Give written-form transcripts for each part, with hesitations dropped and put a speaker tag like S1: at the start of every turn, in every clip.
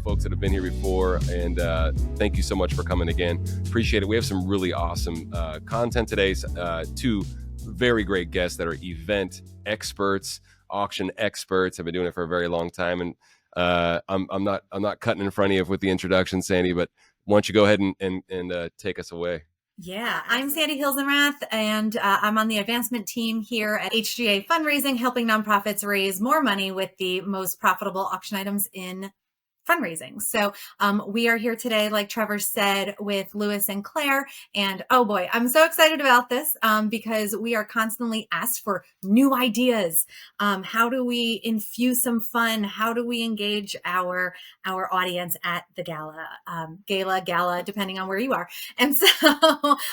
S1: folks that have been here before, and thank you so much for coming again. Appreciate it. We have some really awesome content today. Two very great guests that are event experts, auction experts. Have been doing it for a very long time, and I'm not cutting in front of you with the introduction, Sandy, but why don't you go ahead and take us away?
S2: Yeah, I'm Sandy Hilsenrath, and I'm on the advancement team here at HGA Fundraising, helping nonprofits raise more money with the most profitable auction items in fundraising. So we are here today, like Trevor said, with Lewis and Claire. And oh boy, I'm so excited about this because we are constantly asked for new ideas. How do we infuse some fun? How do we engage our audience at the gala, depending on where you are. And so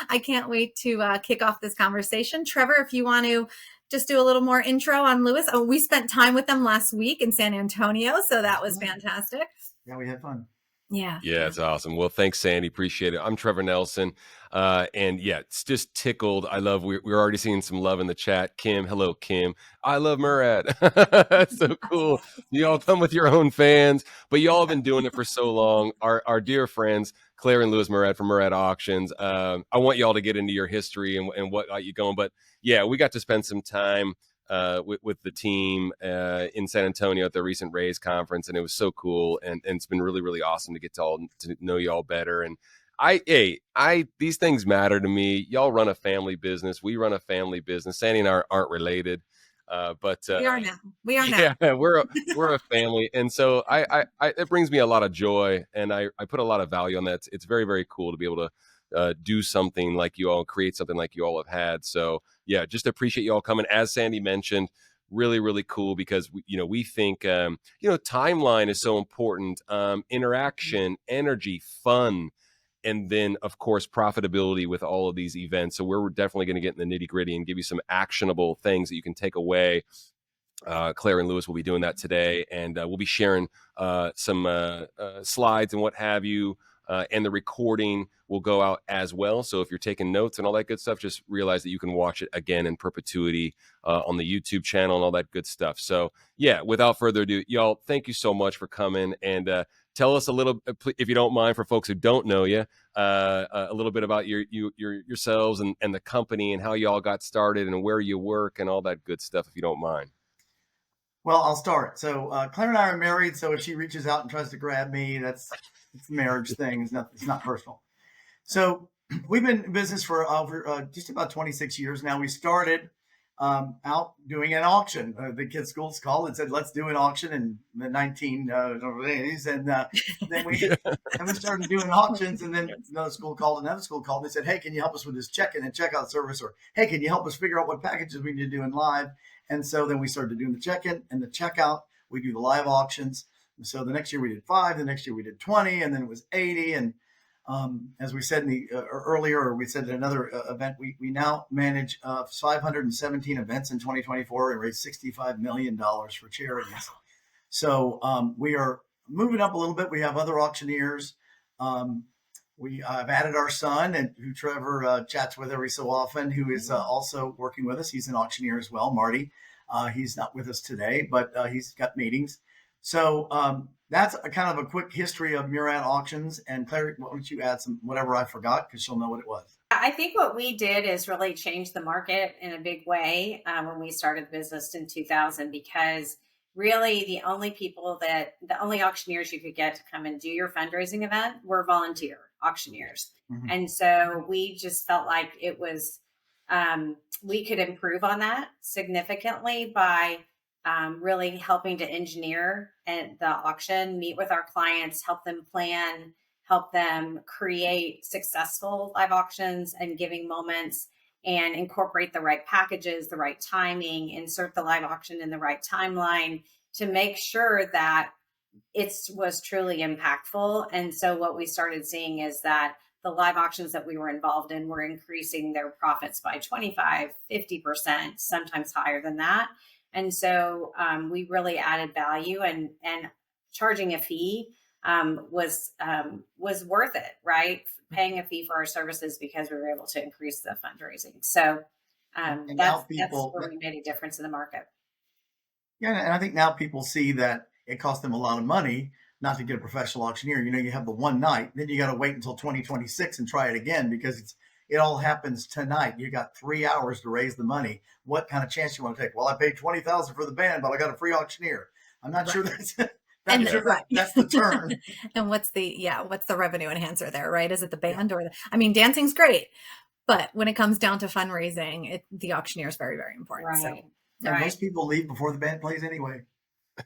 S2: I can't wait to kick off this conversation. Trevor, if you want to just do a little more intro on Lewis. Oh, we spent time with them last week in San Antonio, so that was fantastic.
S3: Yeah, we had fun.
S2: Yeah,
S1: it's awesome. Well, thanks, Sandy. Appreciate it. I'm Trevor Nelson, and yeah, it's just tickled. I love. We're already seeing some love in the chat. Kim, hello, Kim. I love Murad. That's so cool. You all come with your own fans, but you all have been doing it for so long. Our dear friends, Claire and Lewis Murad from Murad Auctions. I want you all to get into your history and what got you going. But yeah, we got to spend some time with the team in San Antonio at the recent Raise conference, and it was so cool. And it's been really, really awesome to get to know you all better. And these things matter to me. Y'all run a family business. We run a family business. Sandy and I aren't related. But
S2: we are now. Yeah,
S1: we're a family, and so I it brings me a lot of joy, and I put a lot of value on that. It's very, very cool to be able to do something like you all, create something like you all have had. So yeah, just appreciate you all coming. As Sandy mentioned, really, really cool because we think timeline is so important. Interaction, energy, fun. And then, of course, profitability with all of these events. So we're definitely going to get in the nitty gritty and give you some actionable things that you can take away. Claire and Lewis will be doing that today. And we'll be sharing some slides and what have you. And the recording will go out as well. So if you're taking notes and all that good stuff, just realize that you can watch it again in perpetuity on the YouTube channel and all that good stuff. So yeah, without further ado, y'all, thank you so much for coming, and tell us a little, if you don't mind, for folks who don't know you, a little bit about yourselves and the company and how you all got started and where you work and all that good stuff, if you don't mind.
S3: Well, I'll start. So Claire and I are married. So if she reaches out and tries to grab me, it's a marriage thing. It's not personal. So we've been in business for over just about 26 years now. We started out doing an auction. The kids' schools called and said, "Let's do an auction" in the 1980s, and then we started doing auctions. And then another school called. And they said, "Hey, can you help us with this check-in and checkout service?" Or, "Hey, can you help us figure out what packages we need to do in live?" And so then we started doing the check-in and the checkout. We do the live auctions. And so the next year we did 5, the next year we did 20, and then it was 80. And as we said in the earlier, or we said at another event, we now manage 517 events in 2024 and raised $65 million for charities. So we are moving up a little bit. We have other auctioneers. We have added our son, and who Trevor chats with every so often, who is also working with us. He's an auctioneer as well, Marty. He's not with us today, but he's got meetings. So that's a kind of a quick history of Murad Auctions. And Claire, why don't you add some whatever I forgot, because she'll know what it was.
S4: I think what we did is really change the market in a big way when we started the business in 2000, because really the only auctioneers you could get to come and do your fundraising event were volunteer auctioneers. Mm-hmm. And so we just felt like it was, we could improve on that significantly by really helping to engineer the auction, meet with our clients, help them plan, help them create successful live auctions and giving moments, and incorporate the right packages, the right timing, insert the live auction in the right timeline to make sure that it was truly impactful. And so what we started seeing is that the live auctions that we were involved in were increasing their profits by 25, 50%, sometimes higher than that. And so we really added value, and charging a fee was worth it, right? Paying a fee for our services because we were able to increase the fundraising. So that's where we made a difference in the market.
S3: Yeah, and I think now people see that it cost them a lot of money not to get a professional auctioneer, you have the one night, then you got to wait until 2026 and try it again because it all happens tonight. You got 3 hours to raise the money. What kind of chance you want to take? Well, I paid $20,000 for the band, but I got a free auctioneer. I'm not sure that's that's the term.
S2: And what's the revenue enhancer there, right? Is it the band or dancing's great, but when it comes down to fundraising, the auctioneer is very, very important.
S4: Right.
S2: So,
S3: And most people leave before the band plays anyway.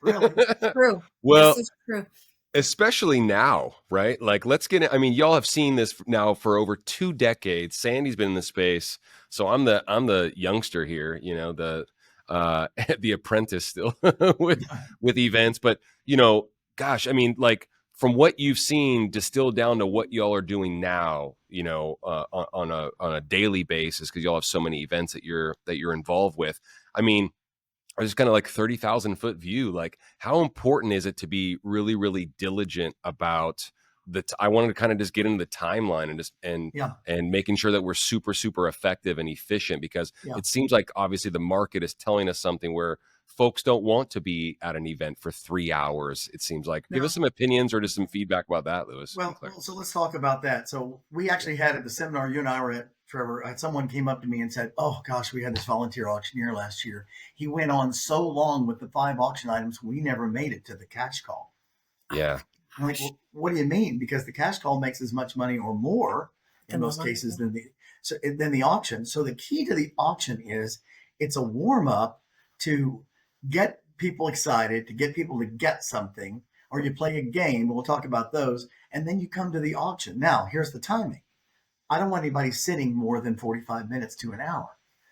S3: Really?
S2: True.
S1: Well,
S2: this is true.
S1: especially now, right? Like, let's get it. I mean, y'all have seen this now for over 2 decades. Sandy's been in the space, so I'm the youngster here, the the apprentice still with events. But gosh, I mean, like, from what you've seen distilled down to what y'all are doing now, on a daily basis, because y'all have so many events that you're involved with. I mean, just kind of like 30,000-foot view. Like, how important is it to be really, really diligent about I wanted to kind of just get into the timeline and making sure that we're super, super effective and efficient, because it seems like obviously the market is telling us something where folks don't want to be at an event for 3 hours. It seems like. Give us some opinions or just some feedback about that, Lewis.
S3: Well, so let's talk about that. So we actually had at the seminar you and I were at, Trevor, someone came up to me and said, "Oh gosh, we had this volunteer auctioneer last year. He went on so long with the 5 auction items, we never made it to the cash call."
S1: Yeah.
S3: I'm like, well, what do you mean? Because the cash call makes as much money or more in most cases than the auction. So the key to the auction is it's a warm up to get people excited, to get people to get something, or you play a game. We'll talk about those, and then you come to the auction. Now, here's the timing. I don't want anybody sitting more than 45 minutes to an hour.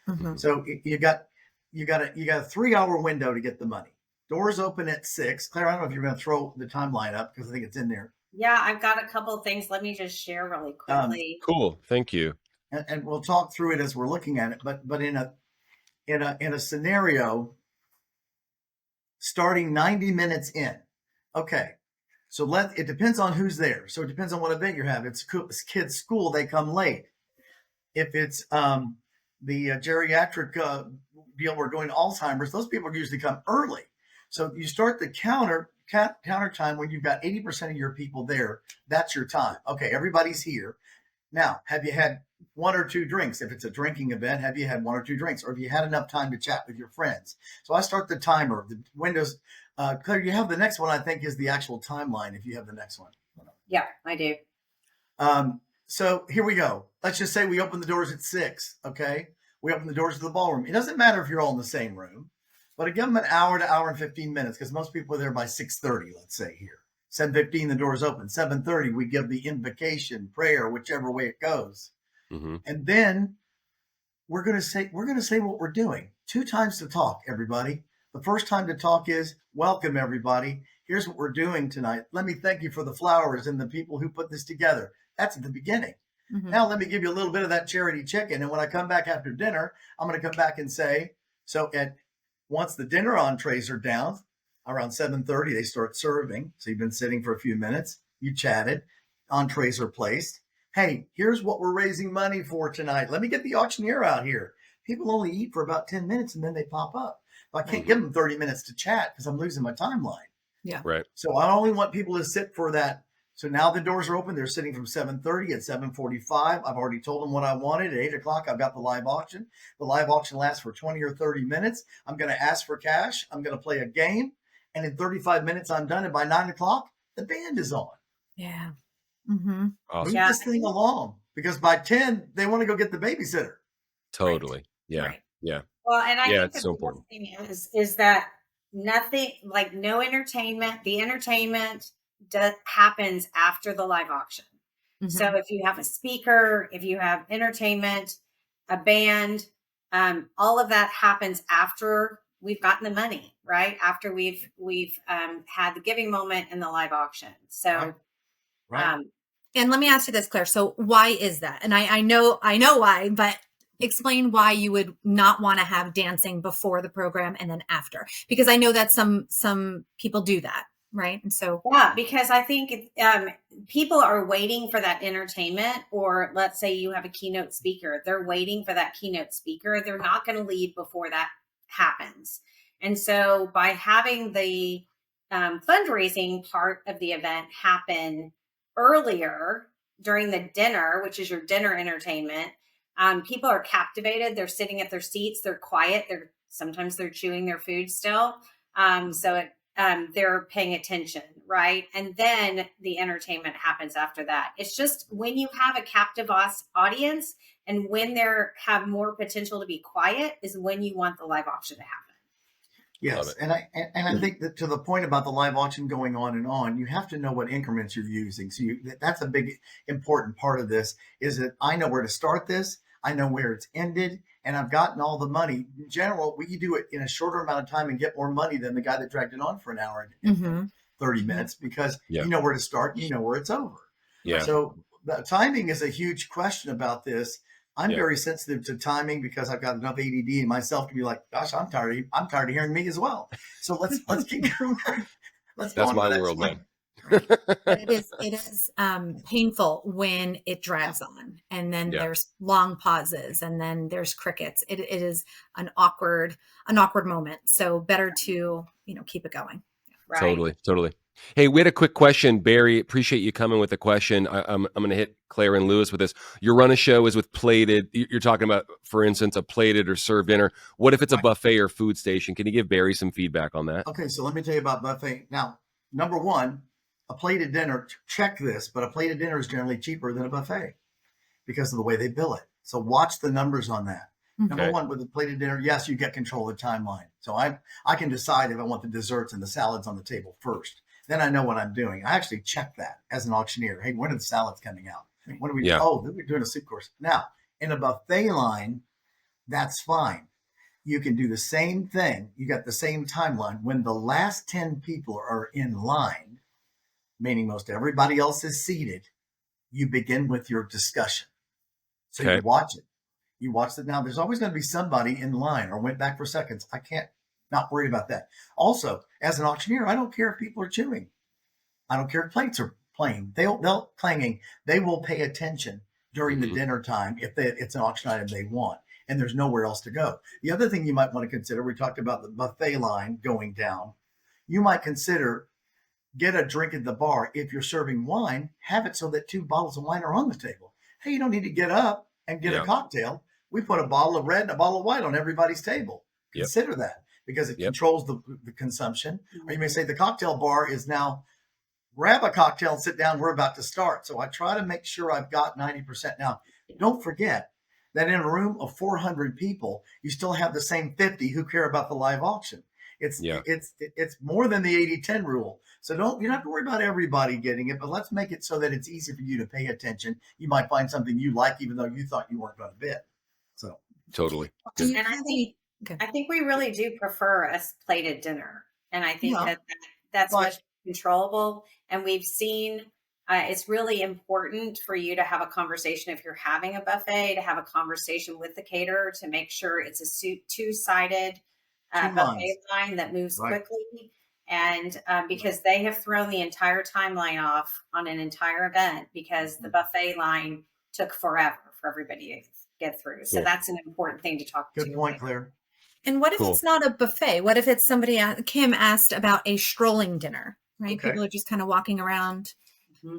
S2: Mm-hmm.
S3: So you got a 3-hour window to get the money. Doors open at 6. Claire, I don't know if you're going to throw the timeline up because I think it's in there.
S4: Yeah, I've got a couple of things. Let me just share really quickly.
S1: Cool. Thank you.
S3: And we'll talk through it as we're looking at it. But in a scenario starting 90 minutes in, okay. So it depends on who's there. So it depends on what event you have. It's kids' school, they come late. If it's the geriatric deal, we're doing Alzheimer's, those people usually come early. So you start the counter time when you've got 80% of your people there. That's your time. Okay, everybody's here. Now, have you had 1 or 2 drinks? If it's a drinking event, have you had 1 or 2 drinks? Or have you had enough time to chat with your friends? So I start the timer. The windows. Claire, you have the next one, I think, is the actual timeline, if you have the next one.
S4: Yeah, I do.
S3: So here we go. Let's just say we open the doors at 6, okay? We open the doors to the ballroom. It doesn't matter if you're all in the same room, but I give them an hour to hour and 15 minutes because most people are there by 6:30, let's say here. 7:15, the doors open. 7:30, we give the invocation, prayer, whichever way it goes.
S1: Mm-hmm.
S3: And then we're going to say what we're doing. 2 times to talk, everybody. The first time to talk is, welcome, everybody. Here's what we're doing tonight. Let me thank you for the flowers and the people who put this together. That's at the beginning. Mm-hmm. Now, let me give you a little bit of that charity chicken. And when I come back after dinner, I'm going to come back and say, once the dinner entrees are down, around 7:30, they start serving. So you've been sitting for a few minutes. You chatted. Entrees are placed. Hey, here's what we're raising money for tonight. Let me get the auctioneer out here. People only eat for about 10 minutes and then they pop up. I can't give them 30 minutes to chat because I'm losing my timeline.
S2: Yeah.
S1: Right.
S3: So I only want people to sit for that. So now the doors are open. They're sitting from 7:30 at 7:45. I've already told them what I wanted. At 8 o'clock, I've got the live auction. The live auction lasts for 20 or 30 minutes. I'm going to ask for cash. I'm going to play a game. And in 35 minutes, I'm done. And by 9 o'clock, the band is on.
S2: Yeah. Mm-hmm.
S1: Awesome.
S3: Move this thing along. Because by 10, they want to go get the babysitter.
S1: Totally.
S4: Right.
S1: Yeah.
S4: Right.
S1: Yeah.
S4: Well, and I think
S1: it's so important.
S4: Thing is that nothing, like no entertainment. The entertainment happens after the live auction. Mm-hmm. So if you have a speaker, if you have entertainment, a band, all of that happens after we've gotten the money, right? After we've had the giving moment and the live auction. So,
S3: right.
S2: And let me ask you this, Claire. So why is that? And I know why, but explain why you would not want to have dancing before the program and then after, because I know that some people do that. Right. And so,
S4: yeah, because I think people are waiting for that entertainment, or let's say you have a keynote speaker, they're waiting for that keynote speaker. They're not going to leave before that happens. And so by having the fundraising part of the event happen earlier during the dinner, which is your dinner entertainment, people are captivated. They're sitting at their seats. They're quiet. Sometimes they're chewing their food still. They're paying attention, right? And then the entertainment happens after that. It's just when you have a captive audience and when they have more potential to be quiet is when you want the live auction to happen.
S3: Yes, and I think that to the point about the live auction going on, you have to know what increments you're using. So that's a big important part of this is that I know where to start this, I know where it's ended, and I've gotten all the money. In general, we do it in a shorter amount of time and get more money than the guy that dragged it on for an hour and 30 minutes because you know where to start, you know where it's over.
S1: Yeah.
S3: So the timing is a huge question about this. I'm very sensitive to timing because I've got enough ADD in myself to be like, gosh, I'm tired of hearing me as well. So let's keep going. Let's go
S1: That's
S3: on
S1: my
S3: to the
S1: world,
S3: next
S1: man.
S2: It is painful when it drags on, and then there's long pauses, and then there's crickets. It is an awkward moment. So better to keep it going.
S4: Right.
S1: Totally. Hey, we had a quick question, Barry. Appreciate you coming with a question. I'm going to hit Claire and Lewis with this. Your run a show is with plated. You're talking about, for instance, a plated or served dinner. What if it's a buffet or food station? Can you give Barry some feedback on that?
S3: Okay, so let me tell you about buffet. Now, number one, a plated dinner, check this, but a plated dinner is generally cheaper than a buffet because of the way they bill it. So watch the numbers on that. Number one, with a plated dinner, yes, you get control of the timeline. So I can decide if I want the desserts and the salads on the table first. Then I know what I'm doing. I actually check that as an auctioneer. Hey, when are the salads coming out? When are we? Oh, we're doing a soup course. Now, in a buffet line, that's fine. You can do the same thing. You got the same timeline. When the last 10 people are in line, meaning most everybody else is seated, you begin with your discussion. So you watch it. You watch it. Now, there's always going to be somebody in line or went back for seconds. I can't, not worried about that. Also, as an auctioneer, I don't care if people are chewing. I don't care if plates are playing. They'll clanging. They will pay attention during the dinner time if it's an auction item they want, and there's nowhere else to go. The other thing you might want to consider, we talked about the buffet line going down. You might consider get a drink at the bar. If you're serving wine, have it so that 2 bottles of wine are on the table. Hey, you don't need to get up and get a cocktail. We put a bottle of red and a bottle of white on everybody's table. Consider that because it controls the consumption. Or you may say the cocktail bar is now grab a cocktail and sit down. We're about to start. So I try to make sure I've got 90%. Now, don't forget that in a room of 400 people, you still have the same 50 who care about the live auction. It's more than the 80-10 rule. So you don't have to worry about everybody getting it, but let's make it so that it's easy for you to pay attention. You might find something you like, even though you thought you weren't going to bid. So
S1: totally.
S4: And I think we really do prefer a plated dinner. And I think that's much controllable. And we've seen it's really important for you to have a conversation if you're having a buffet, to have a conversation with the caterer to make sure it's a two-sided buffet line that moves quickly. And because they have thrown the entire timeline off on an entire event because the buffet line took forever for everybody to get through. So that's an important thing to talk to.
S3: Good point, Claire.
S2: And what if it's not a buffet? What if it's somebody, Kim asked about a strolling dinner, right?
S3: Okay.
S2: People are just kind of walking around.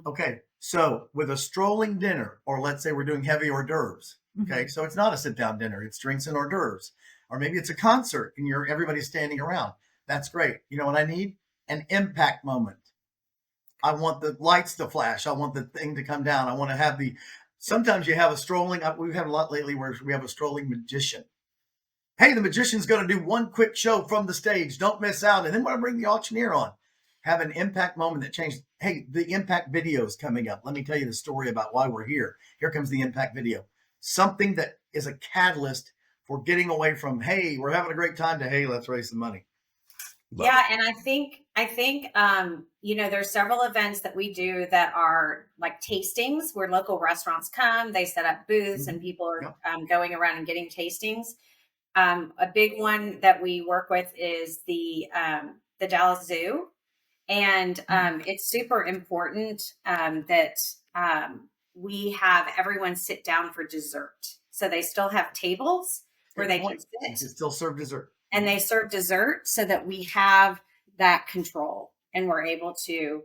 S3: Okay. So with a strolling dinner, or let's say we're doing heavy hors d'oeuvres. Okay. So it's not a sit down dinner. It's drinks and hors d'oeuvres. Or maybe it's a concert and everybody's standing around. That's great. You know what I need? An impact moment. I want the lights to flash. I want the thing to come down. I want to have sometimes you have a strolling, we've had a lot lately where we have a strolling magician. Hey, the magician's going to do one quick show from the stage. Don't miss out. And then when I bring the auctioneer on, have an impact moment that changes. Hey, the impact video is coming up. Let me tell you the story about why we're here. Here comes the impact video. Something that is a catalyst for getting away from, hey, we're having a great time to, hey, let's raise some money.
S4: And I think there's several events that we do that are like tastings where local restaurants come, they set up booths and people are going around and getting tastings. A big one that we work with is the Dallas Zoo. And it's super important that we have everyone sit down for dessert. So they still have tables where they can sit.
S3: You can still serve dessert.
S4: And they serve dessert so that we have that control. and we're able to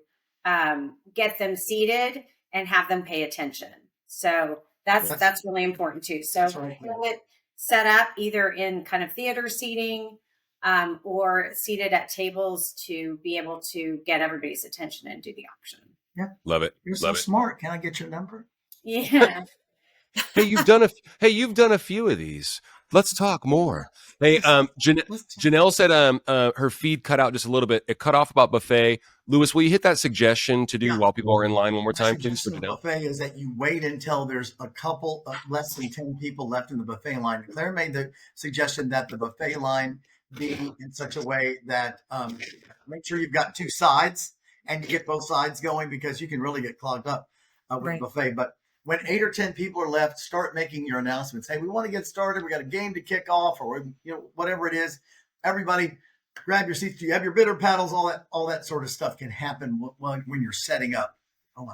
S4: get them seated and have them pay attention. So that's really important too. So
S3: right.
S4: have it set up either in kind of theater seating or seated at tables to be able to get everybody's attention and do the auction.
S3: Yeah.
S1: Love it.
S3: You're
S1: Love
S3: so
S1: it.
S3: smart. Can I get your number?
S4: Yeah.
S1: Hey, you've done a few of these. Let's talk more. Hey, Janelle said her feed cut out just a little bit. It cut off about buffet. Lewis, will you hit that suggestion to do while people are in line one more time, please, for Janelle?
S3: Buffet is that you wait until there's a couple of less than 10 people left in the buffet line. Claire made the suggestion that the buffet line be in such a way that make sure you've got two sides and you get both sides going, because you can really get clogged up with the buffet. But when 8 or 10 people are left, start making your announcements. Hey, we want to get started. We got a game to kick off, or whatever it is. Everybody, grab your seats. Do you have your bitter paddles? All that sort of stuff can happen when you're setting up.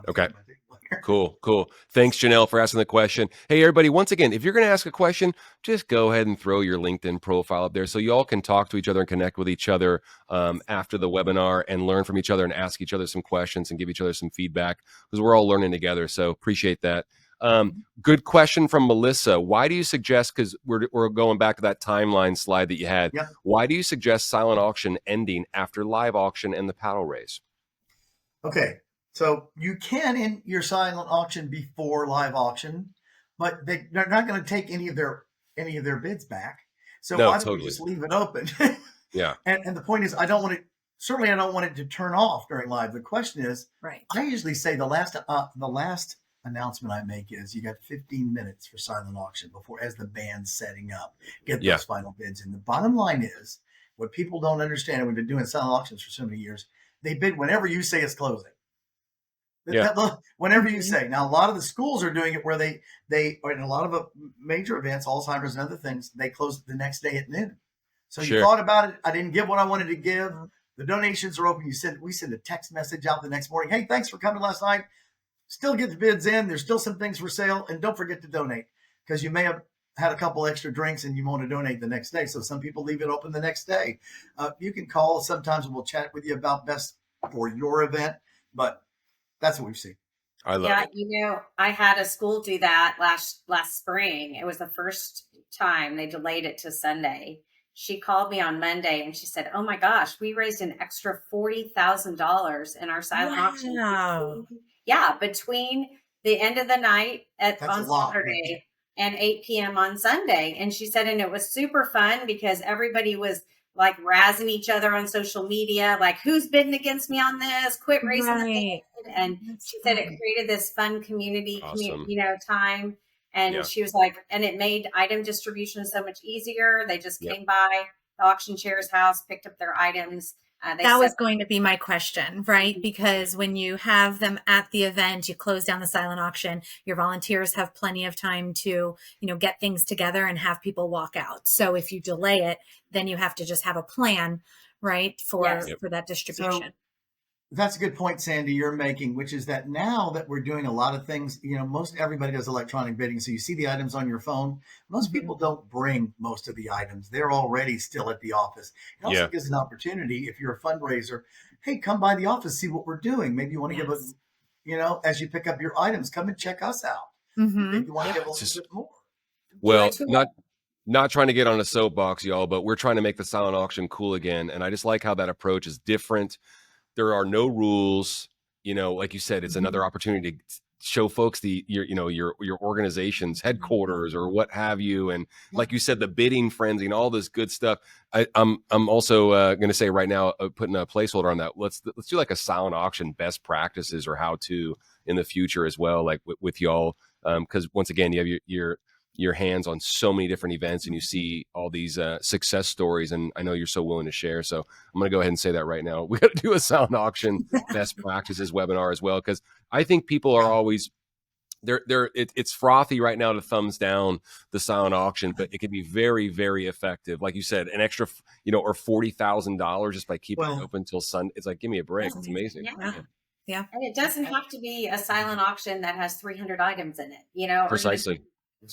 S1: Okay. Cool. Thanks, Janelle, for asking the question. Hey, everybody, once again, if you're going to ask a question, just go ahead and throw your LinkedIn profile up there so you all can talk to each other and connect with each other after the webinar and learn from each other and ask each other some questions and give each other some feedback, because we're all learning together. So appreciate that. Good question from Melissa. Why do you suggest, because we're going back to that timeline slide that you had, why do you suggest silent auction ending after live auction and the paddle raise?
S3: Okay. So you can end your silent auction before live auction, but they're not going to take any of their bids back. So why don't we just leave it open?
S1: Yeah.
S3: And the point is, I don't want it to turn off during live. The question is, I usually say the last announcement I make is you got 15 minutes for silent auction as the band's setting up, get those final bids. And the bottom line is, what people don't understand, and we've been doing silent auctions for so many years, they bid whenever you say it's closing. Whenever you say. Now, a lot of the schools are doing it where they in a lot of major events, Alzheimer's and other things, they close the next day at noon. So you thought about it. I didn't give what I wanted to give. The donations are open. We send a text message out the next morning. Hey, thanks for coming last night. Still get the bids in. There's still some things for sale. And don't forget to donate, because you may have had a couple extra drinks and you want to donate the next day. So some people leave it open the next day. You can call. Sometimes we'll chat with you about best for your event. But that's what we've seen.
S1: I love it.
S4: I had a school do that last spring. It was the first time they delayed it to Sunday. She called me on Monday and she said, "Oh my gosh, we raised an extra $40,000 in our silent auction." Yeah, between the end of the night on Saturday and 8 p.m. on Sunday. And she said, and it was super fun because everybody was like razzing each other on social media, like, who's bidding against me on this? Quit raising the bid. And she said it created this fun community, time. And she was like, and it made item distribution so much easier. They just came by the auction chair's house, picked up their items.
S2: That was going to be my question, right? Because when you have them at the event, you close down the silent auction, your volunteers have plenty of time to, get things together and have people walk out. So if you delay it, then you have to just have a plan, right? For that distribution.
S3: So that's a good point, Sandy, you're making, which is that now that we're doing a lot of things, most everybody does electronic bidding. So you see the items on your phone. Most people don't bring most of the items. They're already still at the office. It also gives an opportunity, if you're a fundraiser, hey, come by the office, see what we're doing. Maybe you want to give us, as you pick up your items, come and check us out. Maybe you want to give a little bit more.
S1: Well, not trying to get on a soapbox, y'all, but we're trying to make the silent auction cool again. And I just like how that approach is different. There are no rules, like you said, it's another opportunity to show folks your organization's headquarters or what have you. And like you said, the bidding frenzy and all this good stuff. I'm also going to say right now, putting a placeholder on that. Let's do like a silent auction best practices or how to in the future as well, like with y'all. Because once again, you have your hands on so many different events and you see all these success stories, and I know you're so willing to share. So I'm going to go ahead and say that right now. We got to do a silent auction best practices webinar as well, because I think people are always it's frothy right now to thumbs down the silent auction, but it can be very, very effective. Like you said, an extra, or $40,000 just by keeping it open until Sunday. It's like, give me a break. It's amazing.
S2: Yeah.
S4: And it doesn't have to be a silent auction that has 300 items in it,
S1: Precisely.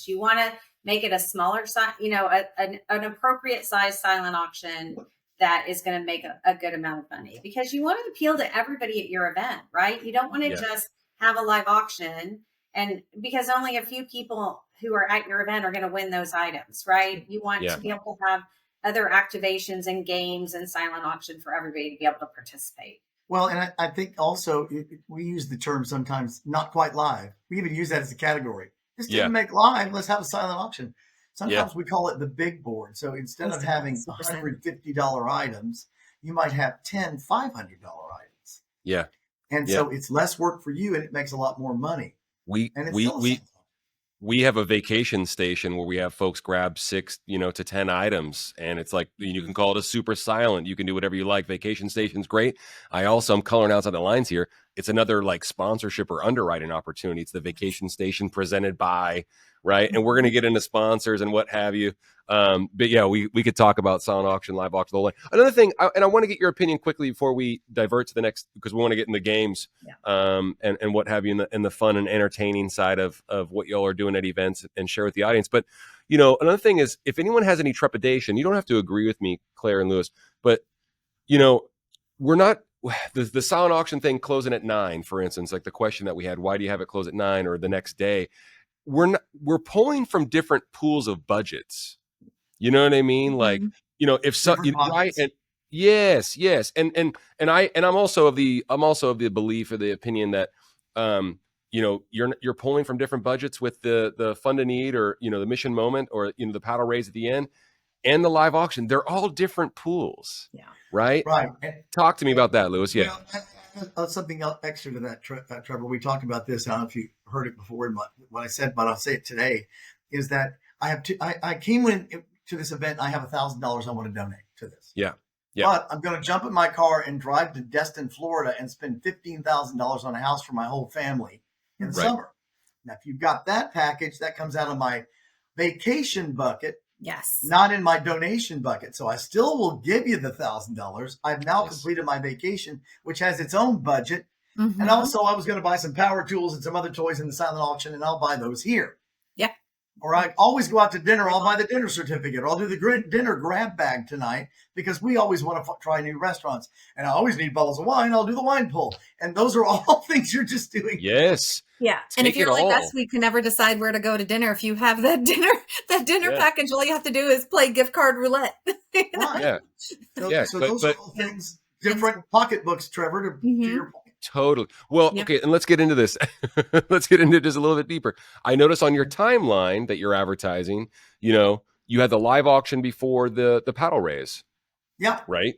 S4: You want to make it a smaller size, an appropriate size silent auction that is going to make a good amount of money, because you want to appeal to everybody at your event, right? You don't want to just have a live auction, and because only a few people who are at your event are going to win those items, right? You want to be able to have other activations and games and silent auction for everybody to be able to participate.
S3: Well, and I think also we use the term sometimes not quite live. We even use that as a category. This didn't make live. Let's have a silent auction. Sometimes we call it the big board. So instead of having $150 items, you might have 10 $500 items.
S1: Yeah.
S3: And so it's less work for you and it makes a lot more money.
S1: We have a vacation station where we have folks grab 6, to 10 items, and it's like, you can call it a super silent. You can do whatever you like. Vacation station's great. I'm coloring outside the lines here. It's another like sponsorship or underwriting opportunity. It's the vacation station presented by, right? And we're going to get into sponsors and what have you. But yeah, we could talk about silent auction, live auction, the whole way. Another thing, I want to get your opinion quickly before we divert to the next, because we want to get into games, and what have you in the fun and entertaining side of what y'all are doing at events and share with the audience. But, another thing is, if anyone has any trepidation, you don't have to agree with me, Claire and Lewis, but, we're not, the silent auction thing closing at 9, for instance, like the question that we had, why do you have it close at 9 or the next day? We're pulling from different pools of budgets. You know what I mean? Like, if so, right. And yes. And I'm also of the belief or the opinion that, you're pulling from different budgets with the fund a need, or, the mission moment, or, the paddle raise at the end, and the live auction. They're all different pools. Yeah. Right. Talk to me about that, Lewis. Yeah.
S3: Something else extra to that, Trevor. We talked about this. I don't know if you heard it before in what I said, but I'll say it today. Is that I came to this event. I have $1,000 I want to donate to this.
S1: Yeah.
S3: But I'm going to jump in my car and drive to Destin, Florida, and spend $15,000 on a house for my whole family in the summer. Now, if you've got that package, that comes out of my vacation bucket.
S2: Yes.
S3: Not in my donation bucket. So I still will give you the $1,000. I've now completed my vacation, which has its own budget. Mm-hmm. And also I was going to buy some power tools and some other toys in the silent auction, and I'll buy those here.
S2: Yeah.
S3: Or I always go out to dinner. I'll buy the dinner certificate. Or I'll do the dinner grab bag tonight, because we always want to try new restaurants. And I always need bottles of wine. I'll do the wine pull. And those are all things you're just doing.
S1: Yes.
S2: Yeah. And if you're like us, we can never decide where to go to dinner. If you have that dinner package, all you have to do is play gift card roulette.
S1: Right. Yeah.
S3: So those are all things, different pocketbooks, Trevor, to your point.
S1: Totally. Well, okay. And let's get into this. Let's get into this a little bit deeper. I notice on your timeline that you're advertising, you had the live auction before the paddle raise.
S3: Yeah.
S1: Right.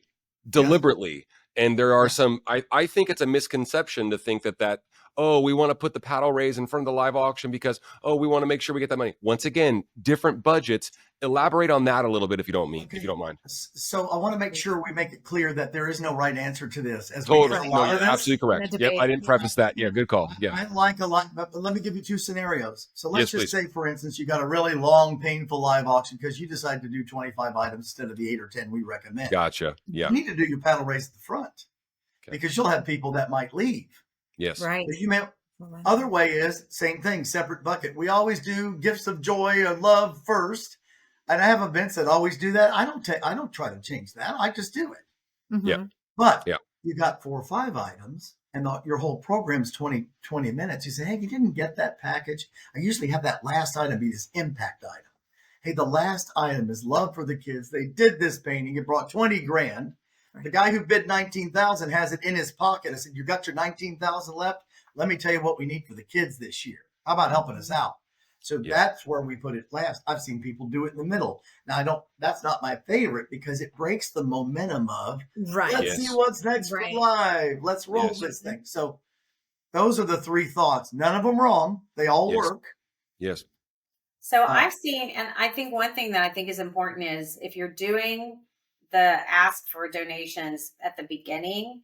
S1: Deliberately. And there are some, I think it's a misconception to think that, we want to put the paddle raise in front of the live auction because, we want to make sure we get that money. Once again, different budgets. Elaborate on that a little bit if you don't mind.
S3: So I want to make sure we make it clear that there is no right answer to this.
S1: Totally. No, you're absolutely correct. Yep. I didn't preface that. Yeah. Good call. Yeah.
S3: I like a lot, but let me give you 2 scenarios. So let's just say, for instance, you got a really long, painful live auction because you decide to do 25 items instead of the 8 or 10 we recommend.
S1: Gotcha. Yeah.
S3: You need to do your paddle raise at the front because you'll have people that might leave.
S1: Yes.
S2: Right.
S3: But you may. Other way is same thing, separate bucket. We always do gifts of joy and love first, and I have events that always do that. I don't try to change that. I just do it.
S2: Mm-hmm.
S1: Yeah.
S3: But you got 4 or 5 items, and your whole program's 20 minutes. You say, hey, you didn't get that package. I usually have that last item be this impact item. Hey, the last item is love for the kids. They did this painting. It brought 20 grand. Right. The guy who bid 19,000 has it in his pocket. I said, you got your 19,000 left? Let me tell you what we need for the kids this year. How about helping us out? So that's where we put it last. I've seen people do it in the middle. Now that's not my favorite because it breaks the momentum of let's see what's next for live. Let's roll this thing. So those are the 3 thoughts. None of them wrong. They all work.
S1: Yes.
S4: So I've seen, and I think one thing that I think is important is if you're doing the ask for donations at the beginning,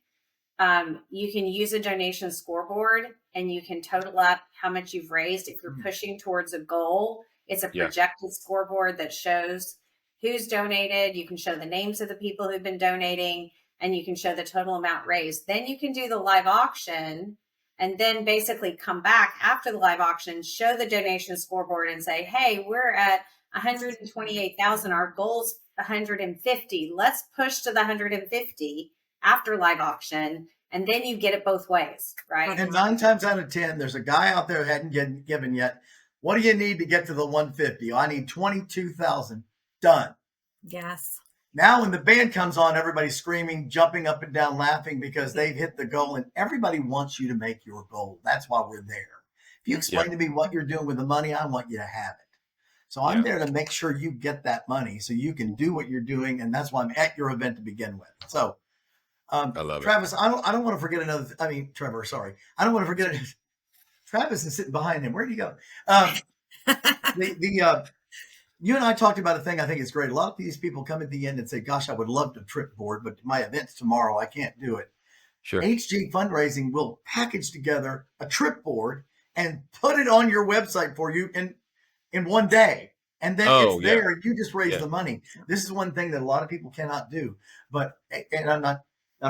S4: you can use a donation scoreboard and you can total up how much you've raised. If you're pushing towards a goal, it's a projected scoreboard that shows who's donated. You can show the names of the people who've been donating, and you can show the total amount raised. Then you can do the live auction and then basically come back after the live auction, show the donation scoreboard and say, hey, we're at 128,000. Our goals 150. Let's push to the 150 after live auction. And then you get it both ways, right?
S3: And 9 times out of 10, there's a guy out there who hadn't given yet. What do you need to get to the 150? I need 22,000. Done.
S2: Yes.
S3: Now, when the band comes on, everybody's screaming, jumping up and down, laughing because they've hit the goal. And everybody wants you to make your goal. That's why we're there. If you explain to me what you're doing with the money, I want you to have it. So I'm there to make sure you get that money so you can do what you're doing. And that's why I'm at your event to begin with. So,
S1: I love
S3: Travis, I don't want to forget Trevor, sorry. I don't want to forget it. Travis is sitting behind him. Where'd he go? You and I talked about a thing. I think it's great. A lot of these people come at the end and say, gosh, I would love to trip board, but my event's tomorrow. I can't do it.
S1: Sure.
S3: HGA Fundraising will package together a trip board and put it on your website for you in one day. And then it's there. You just raise the money. This is one thing that a lot of people cannot do. But, and I'm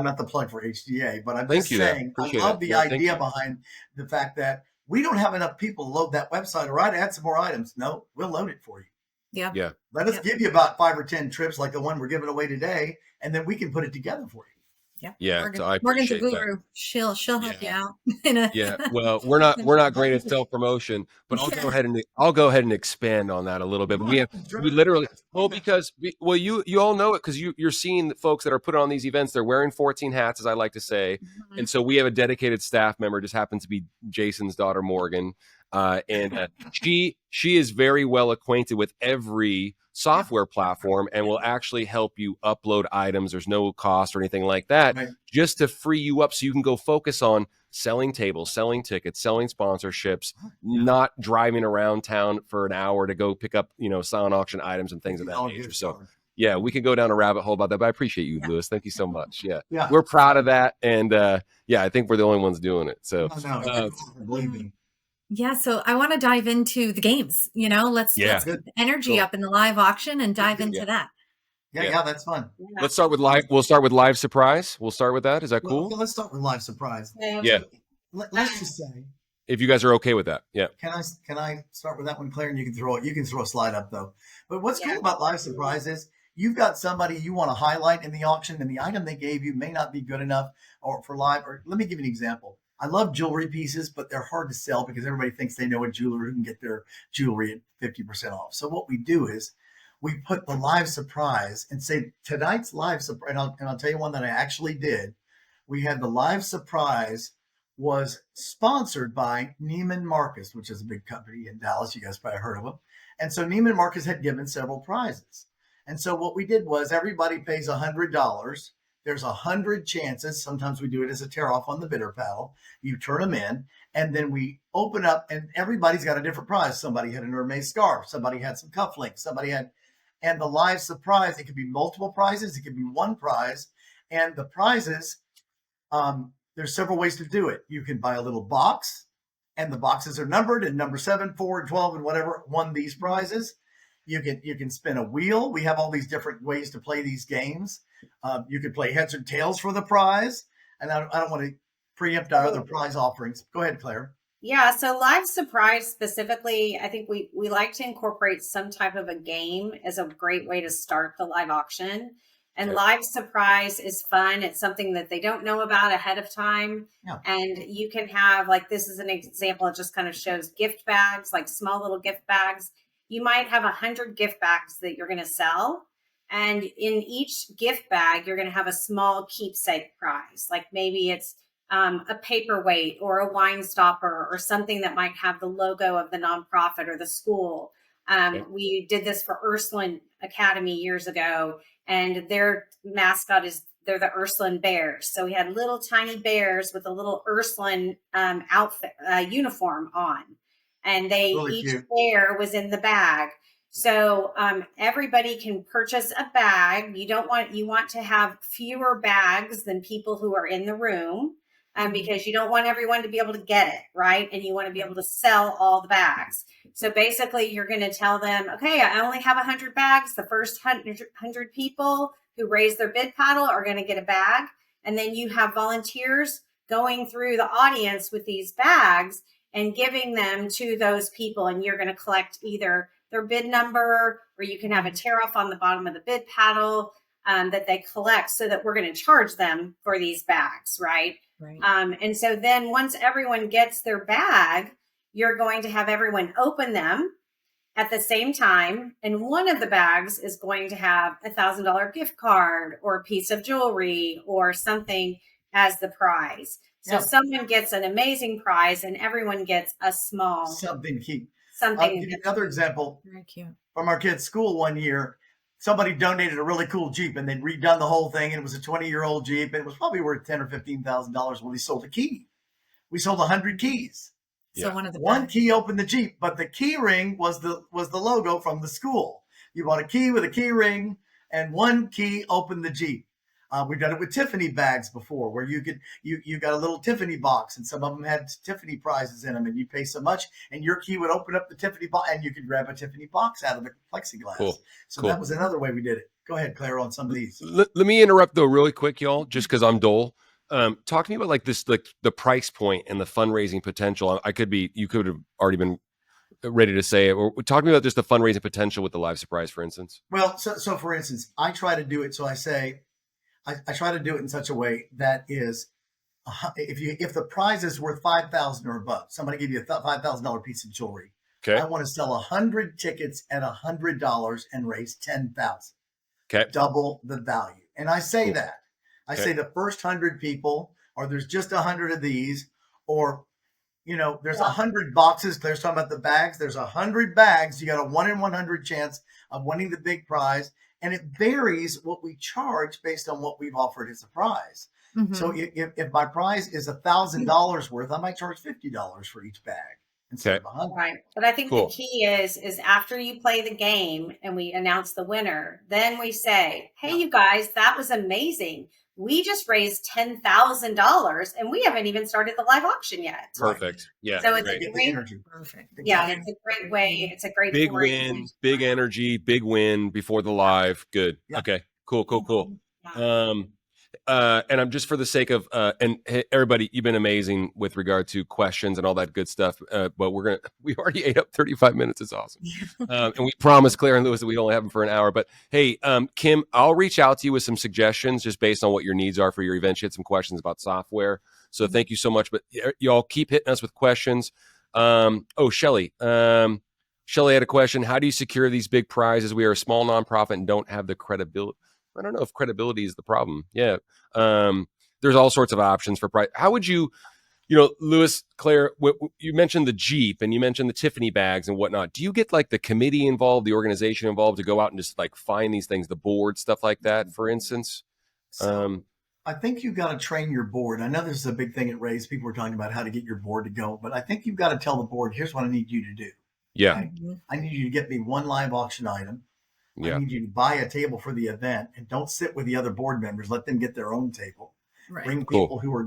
S3: not the plug for HGA, but I'm just saying, I love the idea behind the fact that we don't have enough people to load that website. All right, add some more items. No, we'll load it for you.
S2: Yeah.
S3: Let us give you about 5 or 10 trips like the one we're giving away today, and then we can put it together for you.
S1: Yeah.
S2: Morgan's a guru.
S1: That.
S2: She'll help you out.
S1: Well, we're not great at self promotion, but I'll go ahead and expand on that a little bit. But we literally because you all know it because you're seeing the folks that are put on these events. They're wearing 14 hats, as I like to say, and so we have a dedicated staff member. Just happens to be Jason's daughter, Morgan, and she is very well acquainted with every software platform and will actually help you upload items. There's no cost or anything like that, just to free you up so you can go focus on selling tables, selling tickets, selling sponsorships, not driving around town for an hour to go pick up, silent auction items and things of that nature. So we could go down a rabbit hole about that, but I appreciate you, Lewis. Thank you so much. Yeah. We're proud of that. And I think we're the only ones doing it. So
S3: believe me.
S2: Yeah, so I want to dive into the games. Let's get the energy up in the live auction and dive into that.
S3: Yeah, that's fun.
S1: Let's start with live. We'll start with live surprise. We'll start with that. Is that cool?
S3: Let's start with live surprise.
S1: Yeah.
S3: Let's just say,
S1: if you guys are okay with that,
S3: Can I start with that one, Claire? And you can throw a slide up though. But what's cool about live surprise is you've got somebody you want to highlight in the auction, and the item they gave you may not be good enough or for live. Or let me give you an example. I love jewelry pieces, but they're hard to sell because everybody thinks they know a jeweler who can get their jewelry at 50% off. So what we do is we put the live surprise and say tonight's live surprise. And I'll tell you one that I actually did. We had the live surprise was sponsored by Neiman Marcus, which is a big company in Dallas. You guys probably heard of them. And so Neiman Marcus had given several prizes. And so what we did was everybody pays $100. There's 100 chances. Sometimes we do it as a tear off on the bidder paddle. You turn them in, and then we open up, and everybody's got a different prize. Somebody had an Hermes scarf. Somebody had some cufflinks. And the live surprise, it could be multiple prizes. It could be one prize. And the prizes, there's several ways to do it. You can buy a little box, and the boxes are numbered, and number 7, 4, and 12, and whatever won these prizes. You can spin a wheel. We have all these different ways to play these games. You could play heads or tails for the prize. And I don't want to preempt our other prize offerings. Go ahead, Claire.
S4: Yeah, so live surprise specifically, I think we like to incorporate some type of a game as a great way to start the live auction. And live surprise is fun. It's something that they don't know about ahead of time. Yeah. And you can have, like, this is an example. It just kind of shows gift bags, like small little gift bags. You might have 100 gift bags that you're going to sell. And in each gift bag, you're going to have a small keepsake prize. Like maybe it's a paperweight or a wine stopper or something that might have the logo of the nonprofit or the school. We did this for Ursuline Academy years ago, and their mascot they're the Ursuline Bears. So we had little tiny bears with a little Ursuline outfit uniform on, and each bear was in the bag. So everybody can purchase a bag. You want to have fewer bags than people who are in the room, because you don't want everyone to be able to get it, right? And you want to be able to sell all the bags. So basically, you're going to tell them, okay, I only have 100 bags. The first 100 people who raise their bid paddle are going to get a bag. And then you have volunteers going through the audience with these bags and giving them to those people. And you're going to collect either their bid number, or you can have a tear off on the bottom of the bid paddle that they collect, so that we're going to charge them for these bags, right?
S2: Right.
S4: And so then once everyone gets their bag, you're going to have everyone open them at the same time. And one of the bags is going to have $1,000 gift card or a piece of jewelry or something as the prize. So someone gets an amazing prize and everyone gets a small
S3: something to keep.
S4: something.
S3: I'll give you another example.
S2: Very cute.
S3: From our kids' school one year. Somebody donated a really cool Jeep, and they'd redone the whole thing, and it was a 20-year-old Jeep, and it was probably worth $10,000 or $15,000 when we sold a key. We sold 100 keys.
S2: So
S3: one key opened the Jeep, but the key ring was the logo from the school. You bought a key with a key ring, and one key opened the Jeep. We've done it with Tiffany bags before, where you got a little Tiffany box, and some of them had Tiffany prizes in them, and you pay so much, and your key would open up the Tiffany box, and you could grab a Tiffany box out of the plexiglass.
S1: Cool.
S3: So that was another way we did it. Go ahead, Claire, on some of these.
S1: Let me interrupt though, really quick, y'all, just because I'm dull. Talk to me about like this, like the price point and the fundraising potential. You could have already been ready to say it. Or talk to me about just the fundraising potential with the live surprise, for instance.
S3: Well, so for instance, I try to do it. So I say, I try to do it in such a way that is, if the prize is worth $5,000 or above, somebody give you a $5,000 piece of jewelry.
S1: Okay.
S3: I want to sell 100 tickets at $100 and raise 10,000.
S1: Okay.
S3: Double the value. And I say that. I say the first 100 people, or there's just 100 of these, or, there's 100 boxes. Claire's talking about the bags. There's 100 bags. You got a 1 in 100 chance of winning the big prize. And it varies what we charge based on what we've offered as a prize. Mm-hmm. So if my prize is $1,000 worth, I might charge $50 for each bag. Instead of 100.
S4: Right. But I think the key is after you play the game and we announce the winner, then we say, hey, you guys, that was amazing. We just raised $10,000 and we haven't even started the live auction yet.
S1: Perfect. Yeah.
S4: So it's
S3: a great energy.
S4: Perfect. Yeah. It's a great way. It's a great
S1: big win, big energy, big win before the live. Good. Yeah. Okay. Cool. Yeah. And I'm just for the sake of, and hey, everybody, you've been amazing with regard to questions and all that good stuff. But we already ate up 35 minutes. It's awesome. And we promised Claire and Lewis that we'd only have them for an hour. But hey, Kim, I'll reach out to you with some suggestions just based on what your needs are for your event. She had some questions about software. So thank you so much. But y'all keep hitting us with questions. Shelly. Shelly had a question. How do you secure these big prizes? We are a small nonprofit and don't have the credibility. I don't know if credibility is the problem. Yeah. There's all sorts of options for price. How would you, Lewis, Claire, you mentioned the Jeep and you mentioned the Tiffany bags and whatnot. Do you get like the committee involved, the organization involved to go out and just like find these things, the board, stuff like that, for instance?
S3: So I think you've got to train your board. I know this is a big thing at Raise. People are talking about how to get your board to go, but I think you've got to tell the board, here's what I need you to do.
S1: Yeah.
S3: Okay? I need you to get me one live auction item.
S1: Yeah.
S3: I need you to buy a table for the event and don't sit with the other board members. Let them get their own table. Right. Bring people who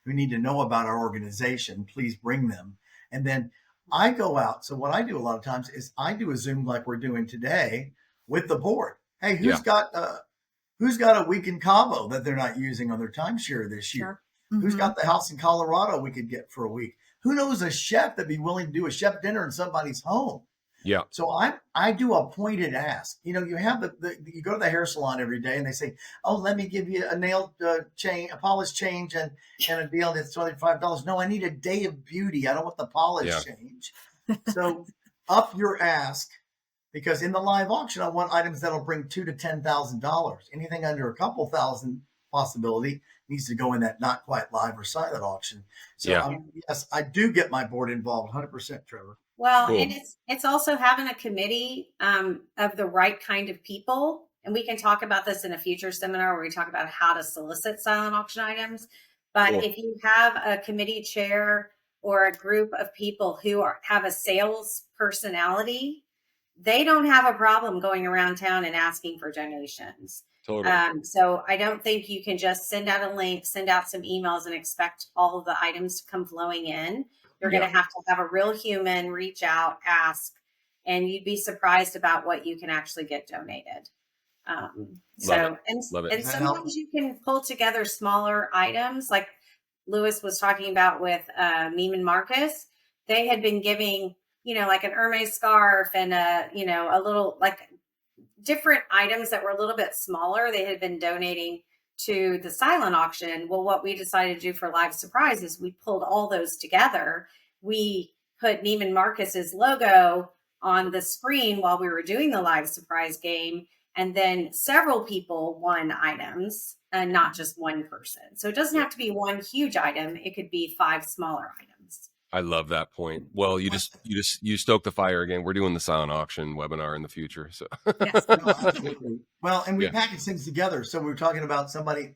S3: need to know about our organization. Please bring them. And then I go out. So what I do a lot of times is I do a Zoom like we're doing today with the board. Hey, who's got a week in Cabo that they're not using on their timeshare this year? Sure. Mm-hmm. Who's got the house in Colorado we could get for a week? Who knows a chef that'd be willing to do a chef dinner in somebody's home?
S1: Yeah.
S3: So I do a pointed ask. You have you go to the hair salon every day and they say, oh, let me give you a nail chain, a polish change and a deal that's $25. No, I need a day of beauty. I don't want the polish change. So up your ask, because in the live auction, I want items that'll bring $2,000 to $10,000. Anything under a couple thousand possibility needs to go in that not quite live or silent auction. So yes, I do get my board involved 100%, Trevor.
S4: Well, cool. And it's also having a committee of the right kind of people. And we can talk about this in a future seminar where we talk about how to solicit silent auction items. But if you have a committee chair or a group of people who have a sales personality, they don't have a problem going around town and asking for donations.
S1: Totally.
S4: So I don't think you can just send out a link, send out some emails and expect all of the items to come flowing in. You're going to have a real human reach out, ask, and you'd be surprised about what you can actually get donated. And sometimes you can pull together smaller items like Lewis was talking about with Neiman Marcus. They had been giving, like an Hermes scarf and a little like different items that were a little bit smaller. They had been donating to the silent auction. Well, what we decided to do for Live Surprise is we pulled all those together. We put Neiman Marcus's logo on the screen while we were doing the Live Surprise game. And then several people won items and not just one person. So it doesn't have to be one huge item. It could be 5 smaller items.
S1: I love that point. Well, you stoked the fire again. We're doing the silent auction webinar in the future. So
S2: Yes.
S3: No, absolutely. Well, and we
S1: Yeah.
S3: package things together. So we were talking about somebody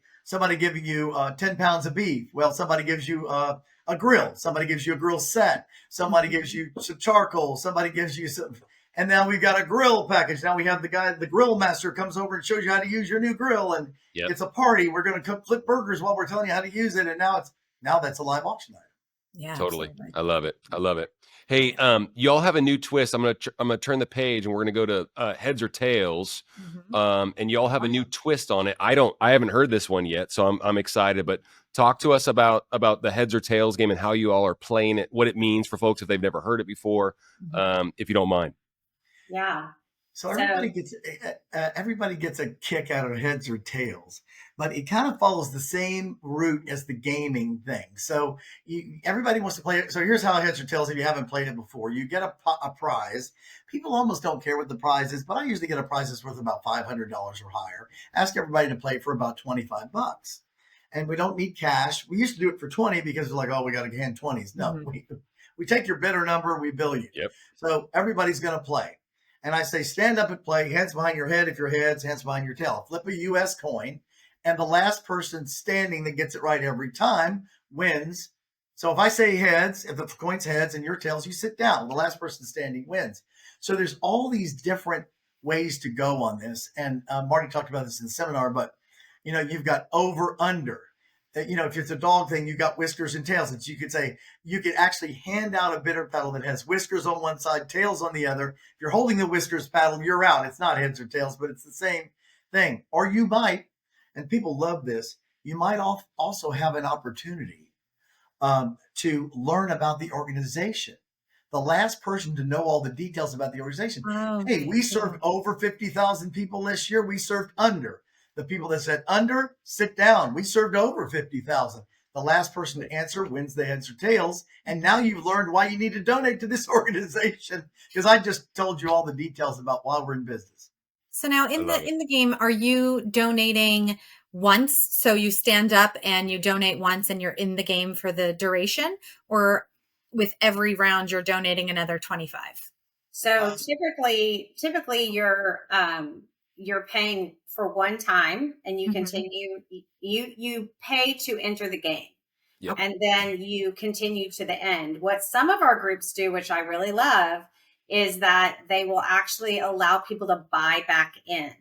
S3: giving you 10 pounds of beef. Well, somebody gives you a grill. Somebody gives you a grill set. Somebody gives you some charcoal. Somebody gives you some. And now we've got a grill package. Now we have the grill master comes over and shows you how to use your new grill. And
S1: Yep.
S3: it's a party. We're going to flip burgers while we're telling you how to use it. And now that's a live auction item.
S2: Yeah,
S1: Totally.
S2: absolutely.
S1: I love it. I love it. Hey, y'all have a new twist. I'm gonna turn the page and we're gonna go to heads or tails.
S2: Mhm.
S1: And y'all have a new twist on it. I haven't heard this one yet, so I'm excited. But talk to us about the heads or tails game and how you all are playing it, what it means for folks if they've never heard it before, if you don't mind.
S4: Yeah.
S3: So everybody gets a kick out of heads or tails, but it kind of follows the same route as the gaming thing. So everybody wants to play it. So here's how heads or tails. If you haven't played it before, you get a prize. People almost don't care what the prize is, but I usually get a prize that's worth about $500 or higher. Ask everybody to play for about $25, and we don't need cash. We used to do it for 20 because we're like, oh, we got to hand 20s. No, we take your bidder number, we bill you.
S1: Yep.
S3: So everybody's going to play. And I say, stand up and play, hands behind your head if you're heads, hands behind your tail. Flip a U.S. coin, and the last person standing that gets it right every time wins. So if I say heads, if the coin's heads and your tails, you sit down. The last person standing wins. So there's all these different ways to go on this. And Marty talked about this in the seminar, but, you've got over, under. If it's a dog thing, you've got whiskers and tails. And so you could say, you could actually hand out a bidder paddle that has whiskers on one side, tails on the other. If you're holding the whiskers paddle, you're out. It's not heads or tails, but it's the same thing. Or you might, and people love this, you might also have an opportunity to learn about the organization. The last person to know all the details about the organization.
S2: Oh,
S3: Hey, we served over 50,000 people this year. We served under. The people that said under, sit down. We served over 50,000. The last person to answer wins the heads or tails. And now you've learned why you need to donate to this organization, because I just told you all the details about why we're in business.
S2: So now in the game, are you donating once? So you stand up and you donate once and you're in the game for the duration, or with every round you're donating another 25?
S4: So typically you're paying for one time, and you continue. You pay to enter the game,
S1: Yep.
S4: and then you continue to the end. What some of our groups do, which I really love, is that they will actually allow people to buy back in.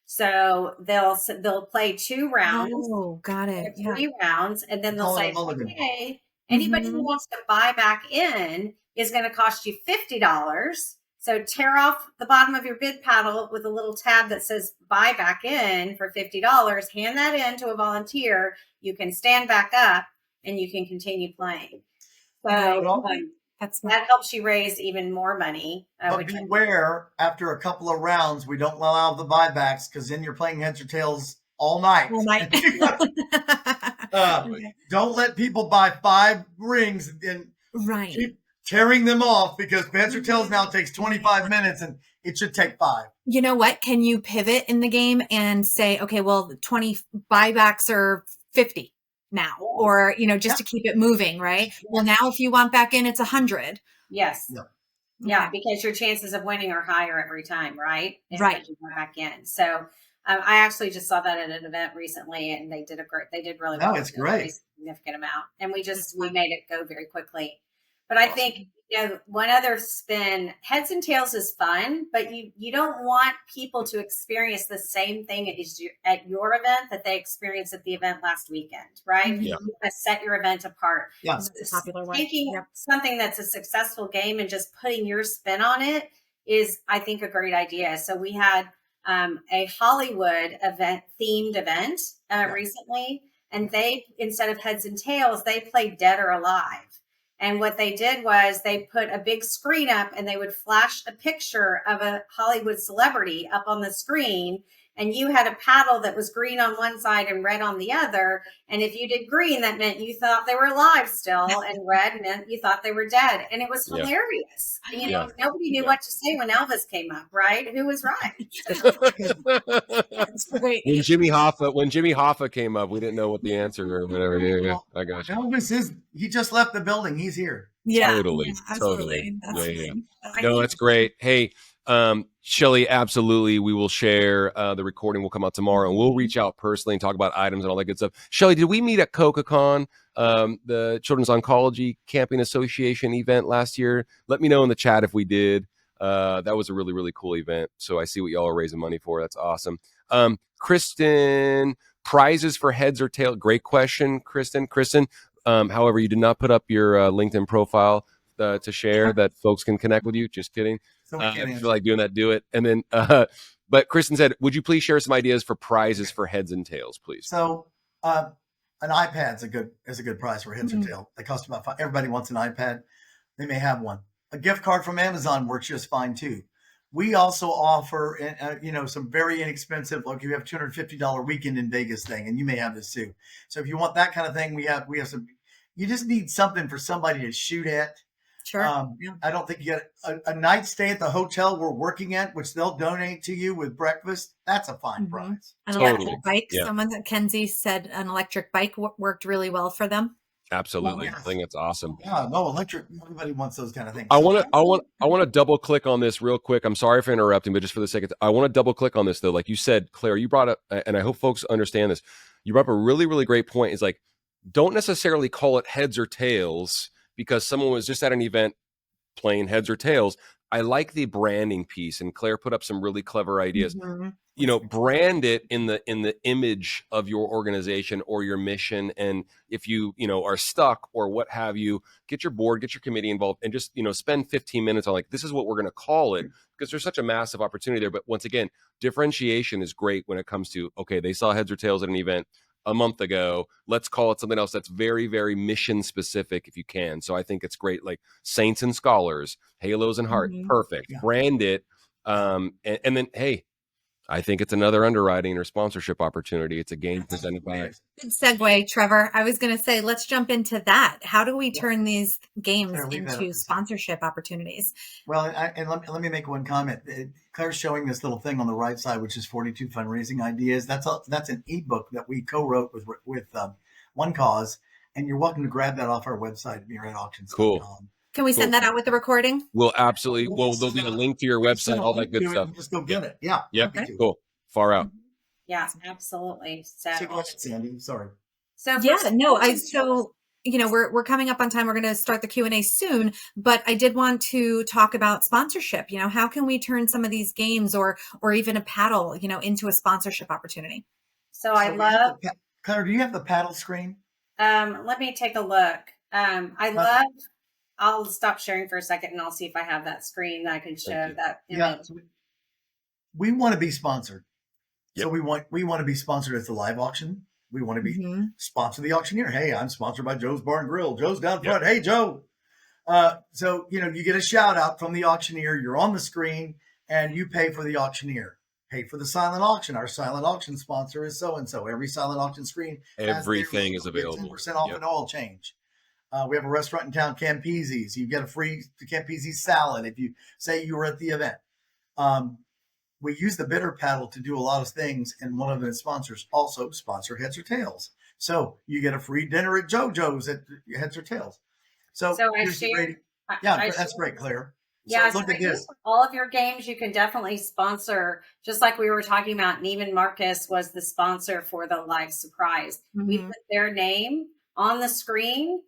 S4: So they'll play 2 rounds.
S2: Oh, got it.
S4: Or 3 rounds, and then they'll say, okay,
S2: Mm-hmm.
S4: anybody who wants to buy back in is going to cost you $50. So tear off the bottom of your bid paddle with a little tab that says buy back in for $50. Hand that in to a volunteer. You can stand back up and you can continue playing. So that helps you raise even more money.
S3: But beware, after a couple of rounds, we don't allow the buybacks, because then you're playing heads or tails all night. Don't let people buy 5 rings and keep tearing them off, because heads or tails now takes 25 minutes and it should take 5.
S2: You know what? Can you pivot in the game and say, okay, well, 20 buybacks are 50 now, or, just to keep it moving, right? Well, now if you want back in, it's 100.
S4: Yes.
S3: Yeah.
S4: Yeah, because your chances of winning are higher every time, right?
S2: Right.
S4: You go back in. So I actually just saw that at an event recently, and they did really well.
S3: No, it's great.
S4: A significant amount, and we made it go very quickly. But I think one other spin, heads and tails is fun, but you don't want people to experience the same thing at your event that they experienced at the event last weekend, right?
S1: Yeah.
S4: You want to set your event apart.
S3: Yeah.
S2: That's a popular one.
S4: Taking something that's a successful game and just putting your spin on it is, I think, a great idea. So we had a Hollywood themed event recently, and they, instead of heads and tails, they played Dead or Alive. And what they did was they put a big screen up and they would flash a picture of a Hollywood celebrity up on the screen. And you had a paddle that was green on one side and red on the other. And if you did green, that meant you thought they were alive still. And red meant you thought they were dead. And it was
S1: Yeah.
S4: hilarious. You know,
S1: Yeah.
S4: nobody knew what to say when Elvis came up, right? Who was right?
S2: That's great.
S1: When Jimmy Hoffa came up, we didn't know what the answer or whatever. Yeah, I got you.
S3: Elvis he just left the building. He's here.
S2: Yeah,
S1: Totally.
S2: absolutely. That's
S1: Yeah.
S2: fun.
S1: No, that's great. Hey, Shelly, absolutely. We will share the recording. Will come out tomorrow, and we'll reach out personally and talk about items and all that good stuff. Shelly, did we meet at CocaCon, the Children's Oncology Camping Association event last year? Let me know in the chat if we did. That was a really, really cool event. So I see what y'all are raising money for. That's awesome. Kristen, prizes for heads or tails? Great question, Kristen. However, you did not put up your LinkedIn profile to share that folks can connect with you. Just kidding.
S3: So
S1: If you feel like doing that, do it. And then, but Kristen said, would you please share some ideas for prizes for heads and tails, please?
S3: So an iPad's is a good prize for heads or tail. They cost about everybody wants an iPad. They may have one. A gift card from Amazon works just fine too. We also offer, some very inexpensive. Like you have $250 weekend in Vegas thing, and you may have this too. So if you want that kind of thing, we have some. You just need something for somebody to shoot at.
S2: Sure.
S3: I don't think you get a night stay at the hotel we're working at, which they'll donate to you with breakfast. That's a fine prize.
S2: An
S1: Totally.
S2: electric bike.
S1: Yeah.
S2: Someone that Kenzie said an electric bike worked really well for them.
S1: Absolutely.
S3: Well,
S1: I think that's awesome.
S3: Yeah, no electric. Everybody wants those kind of things.
S1: I want to double click on this real quick. I'm sorry for interrupting, but just for the sake of, I want to double click on this though. Like you said, Claire, you brought up, and I hope folks understand this. You brought up a really, really great point. Is like, don't necessarily call it heads or tails because someone was just at an event playing heads or tails. I like the branding piece, and Claire put up some really clever ideas. Brand it in the image of your organization or your mission. And if you are stuck or what have you, get your board, get your committee involved, and just spend 15 minutes on like, this is what we're going to call it, because there's such a massive opportunity there. But once again, differentiation is great when it comes to, okay, they saw heads or tails at an event a month ago, let's call it something else that's very, very mission specific if you can. So I think it's great, like Saints and Scholars, Halos and Heart, perfect.
S3: Yeah.
S1: Brand it. And then, hey, I think it's another underwriting or sponsorship opportunity. It's a game presented by.
S2: Good segue, Trevor. I was going to say, let's jump into that. How do we turn these games into sponsorship opportunities?
S3: Well, let me make one comment. Claire's showing this little thing on the right side, which is 42 fundraising ideas. That's an ebook that we co-wrote with One Cause, and you're welcome to grab that off our website, MuradAuctions.com.
S1: Cool.
S2: Can we send that out with the recording?
S1: We'll absolutely. Well, there'll be a link to your website, all that good stuff.
S3: Just go get it. Yeah.
S1: Yep.
S2: Okay.
S1: Cool. Far out.
S4: Yeah, absolutely. So
S3: go ahead, Sandy. Sorry.
S4: So
S2: we're coming up on time. We're going to start the Q&A soon, but I did want to talk about sponsorship. How can we turn some of these games or even a paddle, into a sponsorship opportunity?
S4: So I love.
S3: Claire, do you have the paddle screen?
S4: Let me take a look. I'll stop sharing for a second and I'll see if I have that screen that I can show that image.
S3: Yeah. We want to be sponsored.
S1: Yep.
S3: So we want to be sponsored as the live auction. We want to be sponsor the auctioneer. Hey, I'm sponsored by Joe's Bar and Grill. Joe's down front. Hey, Joe. So you get a shout out from the auctioneer. You're on the screen and you pay for the auctioneer. Pay for the silent auction. Our silent auction sponsor is so-and-so. Every silent auction screen.
S1: Everything is available.
S3: 10% off an oil change. We have a restaurant in town, Campese's. You get a free Campese's salad if you say you were at the event. We use the bidder paddle to do a lot of things, and one of the sponsors also sponsor Heads or Tails. So you get a free dinner at JoJo's at Heads or Tails. So
S4: I shared.
S3: That's great, Claire.
S4: Yeah,
S3: so look at this.
S4: All of your games you can definitely sponsor, just like we were talking about. Neiman Marcus was the sponsor for the live surprise. We put their name on the screen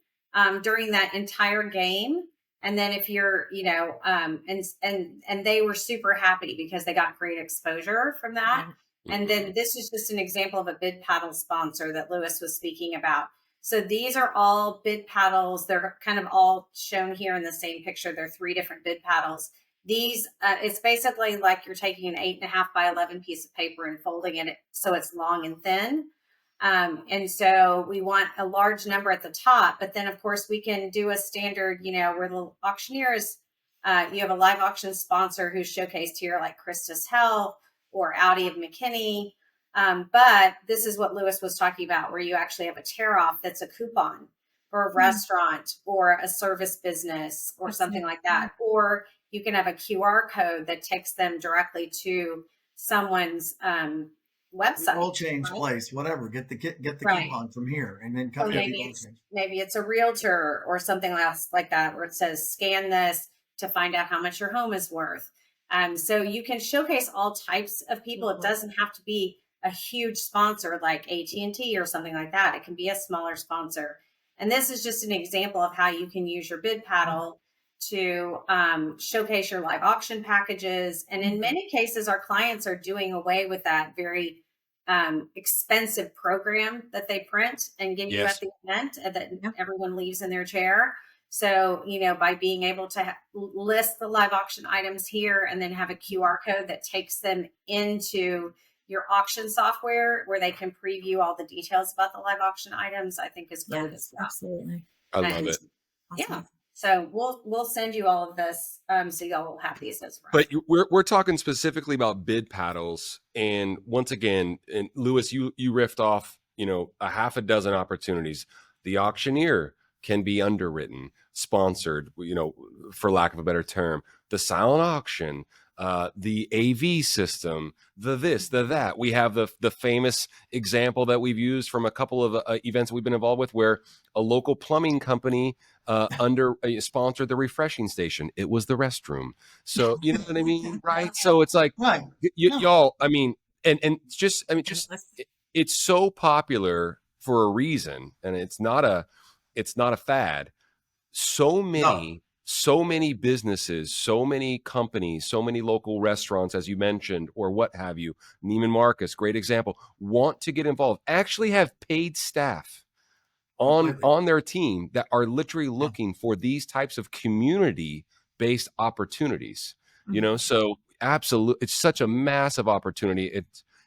S4: during that entire game. And then if you're, and they were super happy because they got great exposure from that. And then this is just an example of a bid paddle sponsor that Lewis was speaking about. So these are all bid paddles. They're kind of all shown here in the same picture. They're 3 different bid paddles. These, it's basically like you're taking an 8.5 by 11 piece of paper and folding it so it's long and thin. And so we want a large number at the top, but then of course we can do a standard, where the auctioneers, you have a live auction sponsor who's showcased here, like Christus Health or Audi of McKinney. But this is what Lewis was talking about, where you actually have a tear off that's a coupon for a restaurant or a service business or something like that. Or you can have a QR code that takes them directly to someone's website,
S3: oil change place, whatever. Get the coupon from here, and then come
S4: or
S3: to the oil change.
S4: maybe it's a realtor or something else like that, where it says scan this to find out how much your home is worth. So you can showcase all types of people. It doesn't have to be a huge sponsor like AT&T or something like that. It can be a smaller sponsor. And this is just an example of how you can use your bid paddle to showcase your live auction packages. And in many cases, our clients are doing away with that very expensive program that they print and give you at the event that everyone leaves in their chair. So, by being able to list the live auction items here and then have a QR code that takes them into your auction software where they can preview all the details about the live auction items, I think is great as well.
S2: Absolutely.
S1: I love it.
S2: Awesome.
S4: Yeah. So we'll send you all of this, so y'all will have these as well.
S1: But we're talking specifically about bid paddles, and once again, and Lewis, you riffed off, a half a dozen opportunities. The auctioneer can be underwritten, sponsored, for lack of a better term. The silent auction, the AV system, the this, the that. We have the famous example that we've used from a couple of events we've been involved with, where a local plumbing company sponsored the refreshing station. It was the restroom. So you know what I mean, right? So it's like, y'all. I mean, and it's so popular for a reason, and it's not a fad. So many businesses, so many companies, so many local restaurants, as you mentioned, or what have you, Neiman Marcus, great example, want to get involved, actually have paid staff on their team that are literally looking for these types of community-based opportunities. So absolutely, it's such a massive opportunity.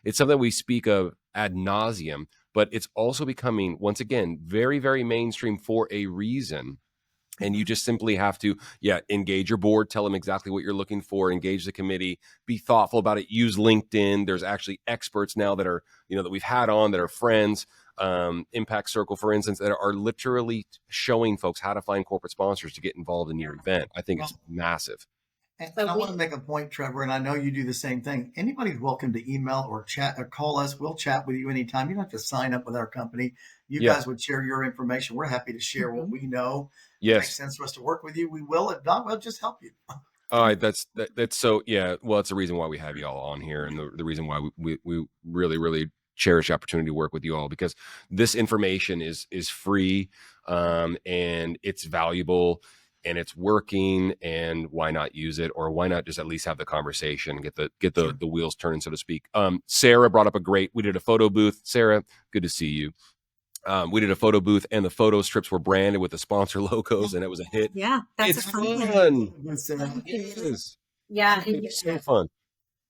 S1: It's something we speak of ad nauseum, but it's also becoming, once again, very, very mainstream for a reason. And you just simply have to, engage your board, tell them exactly what you're looking for, engage the committee, be thoughtful about it, use LinkedIn. There's actually experts now that are, that we've had on that are friends, Impact Circle, for instance, that are literally showing folks how to find corporate sponsors to get involved in your event. I think it's massive.
S3: And I want to make a point, Trevor, and I know you do the same thing. Anybody's welcome to email or chat or call us. We'll chat with you anytime. You don't have to sign up with our company. You guys would share your information. We're happy to share what we know. If it makes sense for us to work with you, we will. If not, we'll just help you.
S1: All right, that's so well, it's the reason why we have you all on here, and the reason why we really, really cherish the opportunity to work with you all, because this information is free, and it's valuable, and it's working, and why not use it, or why not just at least have the conversation, get the wheels turning, so to speak. Sarah brought up we did a photo booth. Sarah, good to see you. We did a photo booth, and the photo strips were branded with the sponsor logos, and it was a hit.
S2: Yeah, that's
S1: it's
S2: fun.
S1: It is.
S4: Yeah,
S1: it's so fun.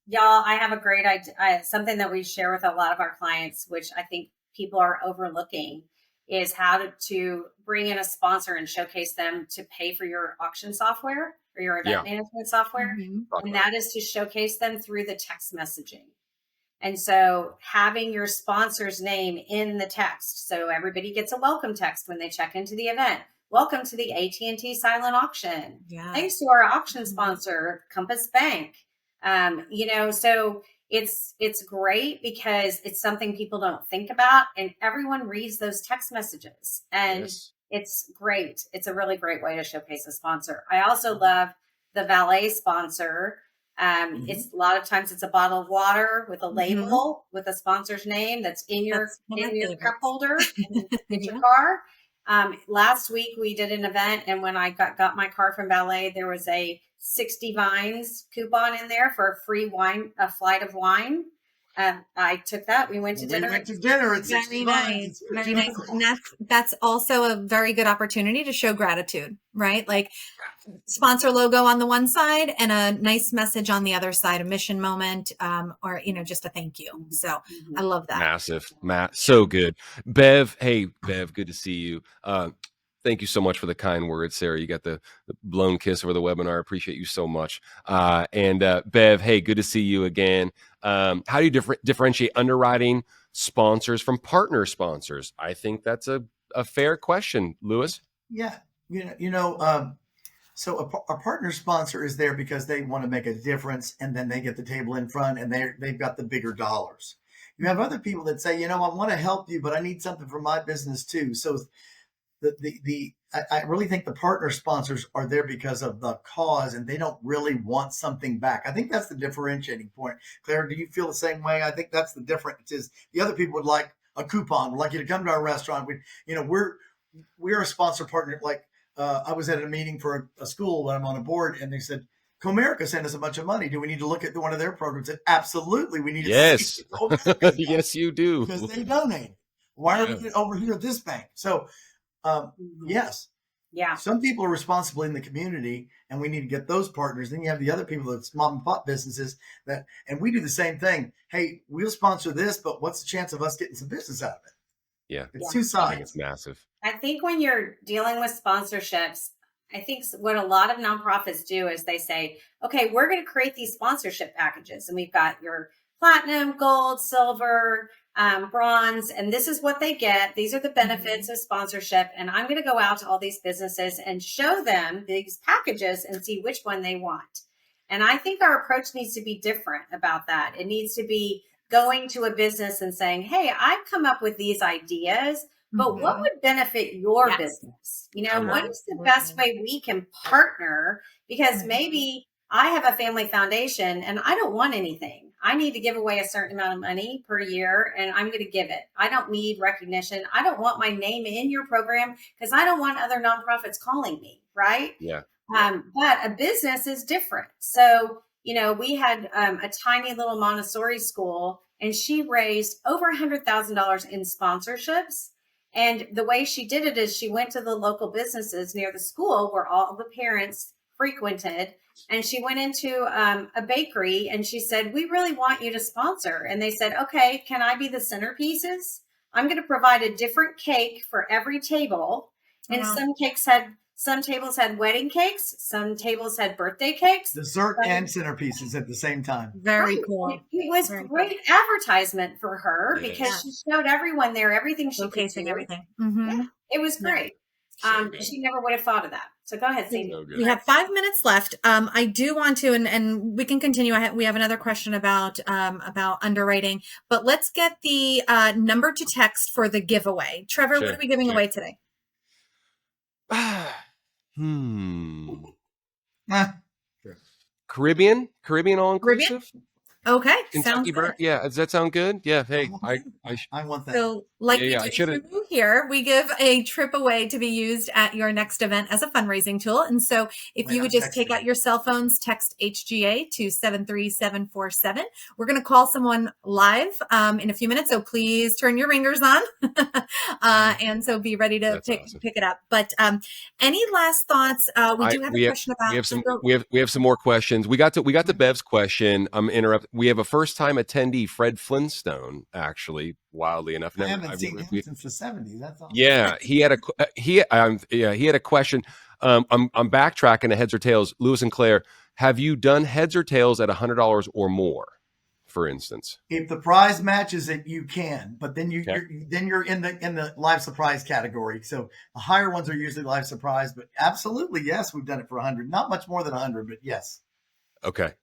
S4: Y'all, I have a great idea. Something that we share with a lot of our clients, which I think people are overlooking, is how to bring in a sponsor and showcase them to pay for your auction software or your event management software. And that is to showcase them through the text messaging. And so having your sponsor's name in the text, so everybody gets a welcome text when they check into the event. Welcome to the AT&T silent auction. Thanks to our auction sponsor, Compass Bank. So it's great because it's something people don't think about, and everyone reads those text messages, and it's great. It's a really great way to showcase a sponsor. I also love the valet sponsor. It's a lot of times it's a bottle of water with a label with a sponsor's name that's in your cup holder in your car. Last week we did an event, and when I got my car from valet, there was a 60 Vines coupon in there for a free wine, a flight of wine. I took that. We went to dinner.
S3: We went to dinner at
S2: Very
S3: 65.
S2: nice. Very nice. And that's also a very good opportunity to show gratitude, right? Like sponsor logo on the one side and a nice message on the other side, a mission moment, or, just a thank you. So I love that.
S1: Massive, so good. Bev, hey, Bev, good to see you. Thank you so much for the kind words, Sarah. You got the blown kiss over the webinar. I appreciate you so much. And Bev, hey, good to see you again. How do you differentiate underwriting sponsors from partner sponsors? I think that's a fair question, Lewis.
S3: Yeah. So a partner sponsor is there because they want to make a difference, and then they get the table in front and they've got the bigger dollars. You have other people that say, I want to help you, but I need something for my business too. So I really think the partner sponsors are there because of the cause, and they don't really want something back. I think that's the differentiating point. Claire, do you feel the same way? I think that's the difference. Is the other people would like a coupon, would like you to come to our restaurant. We're a sponsor partner. Like I was at a meeting for a school that I'm on a board, and they said, Comerica sent us a bunch of money. Do we need to look at one of their programs? And absolutely, we need to see
S1: yes, you do,
S3: because they donate. Why are we over here at this bank? So. Yes.
S4: Yeah.
S3: Some people are responsible in the community, and we need to get those partners. Then you have the other people that's mom and pop businesses and we do the same thing. Hey, we'll sponsor this, but what's the chance of us getting some business out of it?
S1: Yeah.
S3: It's two sides.
S1: I think it's massive.
S4: I think when you're dealing with sponsorships, I think what a lot of nonprofits do is they say, okay, we're going to create these sponsorship packages, and we've got your platinum, gold, silver, bronze, and this is what they get. These are the benefits of sponsorship. And I'm going to go out to all these businesses and show them these packages and see which one they want. And I think our approach needs to be different about that. It needs to be going to a business and saying, hey, I've come up with these ideas, but what would benefit your business? What is the best way we can partner? Because maybe I have a family foundation and I don't want anything. I need to give away a certain amount of money per year, and I'm going to give it. I don't need recognition. I don't want my name in your program because I don't want other nonprofits calling me, right?
S1: Yeah.
S4: But a business is different. So, we had a tiny little Montessori school, and she raised over $100,000 in sponsorships. And the way she did it is she went to the local businesses near the school where all the parents frequented. And she went into a bakery and she said, we really want you to sponsor. And they said, okay, can I be the centerpieces? I'm going to provide a different cake for every table. And some tables had wedding cakes. Some tables had birthday cakes.
S3: Dessert and centerpieces at the same time.
S2: Very cool.
S4: It was great advertisement for her because she showed everyone there everything she could do.
S2: Everything.
S4: Yeah, it was great. She never would have thought of that. So go ahead, Sadie.
S2: We have 5 minutes left. I do want to, and we can continue. We have another question about underwriting, but let's get the number to text for the giveaway. Trevor, what are we giving away today?
S1: Caribbean all inclusive.
S2: Okay,
S1: Kentucky
S2: sounds good.
S1: Yeah, does that sound good? Yeah. Hey,
S3: I want that.
S2: So, like here, we give a trip away to be used at your next event as a fundraising tool. And so, if you would just take out your cell phones, text HGA to 73747. We're going to call someone live in a few minutes. So please turn your ringers on, and so be ready to pick it up. But any last thoughts? We do have a question about.
S1: We have some more questions. We got to Bev's question. I'm interrupting. We have a first-time attendee, Fred Flintstone, actually, wildly enough.
S3: I haven't seen him since the 70s. That's all.
S1: Yeah, he had a question. I'm backtracking to heads or tails. Lewis and Claire, have you done heads or tails at $100 or more, for instance?
S3: If the prize matches it, you can, but then you're in the live surprise category. So the higher ones are usually live surprise, but absolutely yes, we've done it for 100. Not much more than 100, but yes.
S1: Okay.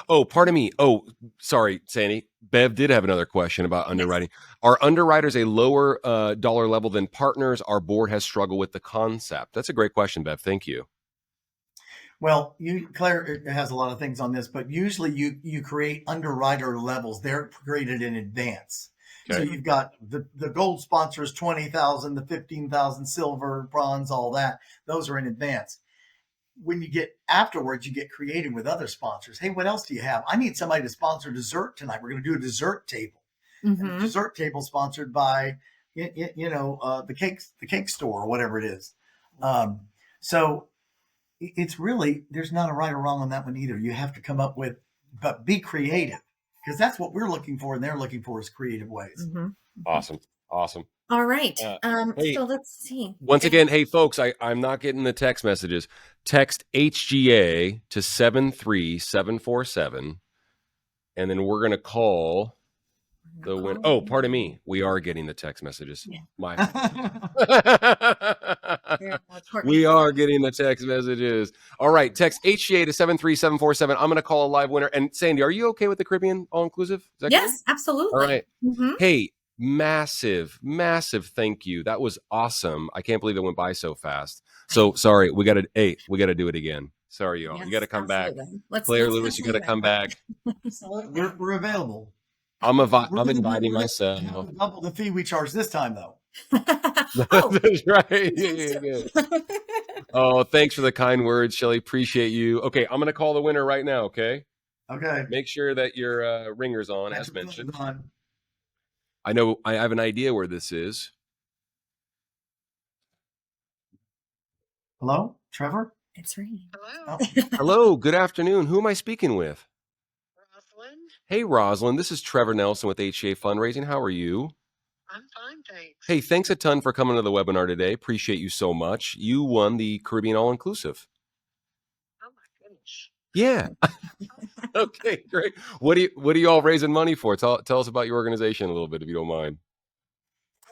S1: Oh, pardon me. Oh, sorry, Sandy. Bev did have another question about underwriting. Are underwriters a lower dollar level than partners? Our board has struggled with the concept. That's a great question, Bev. Thank you.
S3: Well, Claire has a lot of things on this, but usually you create underwriter levels. They're created in advance. Okay. So you've got the gold sponsors, 20,000, the 15,000, silver, bronze, all that. Those are in advance. when you get afterwards, you get creative with other sponsors. Hey, what else do you have? I need somebody to sponsor dessert tonight. We're going to do a dessert table. And the dessert table sponsored by, the cake store or whatever it is. So it's really, there's not a right or wrong on that one either. You have to come up with, but be creative, because that's what we're looking for and they're looking for is creative ways.
S1: Awesome.
S2: All right.
S1: Hey,
S2: so let's see.
S1: Once again, hey folks, I'm not getting the text messages. Text HGA to 73747, and then we're gonna call the win. Oh, pardon me. We are getting the text messages.
S2: Yeah.
S1: We are getting the text messages. All right. Text HGA to 73747. I'm going to call a live winner. And Sandy, are you okay with the Caribbean all-inclusive?
S2: Yes, absolutely.
S1: All right. Hey, massive thank you. That was awesome. I can't believe it went by so fast. So sorry. We got to do it again. Sorry, y'all.
S2: Yes,
S1: you got to come back.
S2: Let's
S1: Lewis, you got to come back.
S3: We're available.
S1: I'm inviting myself.
S3: Double the fee we charge this time, though.
S1: That's right. Yeah. Oh, thanks for the kind words, Shelly. Appreciate you. Okay, I'm going to call the winner right now, okay?
S3: Okay.
S1: Make sure that your ringer's on, as mentioned. I know I have an idea where this is.
S3: Hello, Trevor?
S2: It's ringing.
S5: Hello.
S1: Hello, good afternoon. Who am I speaking with?
S5: Rosalind.
S1: Hey, Rosalind. This is Trevor Nelson with HGA Fundraising. How are you?
S5: I'm fine, thanks.
S1: Hey, thanks a ton for coming to the webinar today. Appreciate you so much. You won the Caribbean All-Inclusive.
S5: Oh my goodness.
S1: Yeah. Okay, great. What are you all raising money for? Tell us about your organization a little bit, if you don't mind.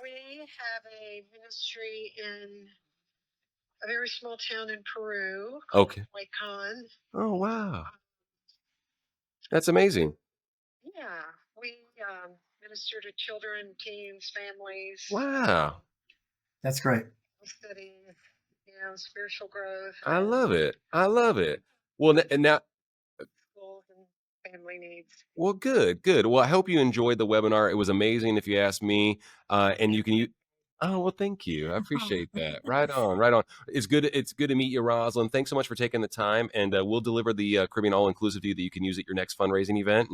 S5: We have a ministry in a very small town in Peru.
S1: Okay.
S5: Huaycan.
S1: Oh, wow. That's amazing.
S5: Yeah, we minister to children, teens, families.
S1: Wow.
S3: That's great.
S5: Studying, spiritual growth.
S1: I love it. Well, and now,
S5: Schools and family needs. Well,
S1: good. Well, I hope you enjoyed the webinar. It was amazing, if you ask me. And you can use. Oh, well, thank you. I appreciate that. Right on. It's good to meet you, Rosalind. Thanks so much for taking the time. And we'll deliver the Caribbean All-Inclusive to you that you can use at your next fundraising event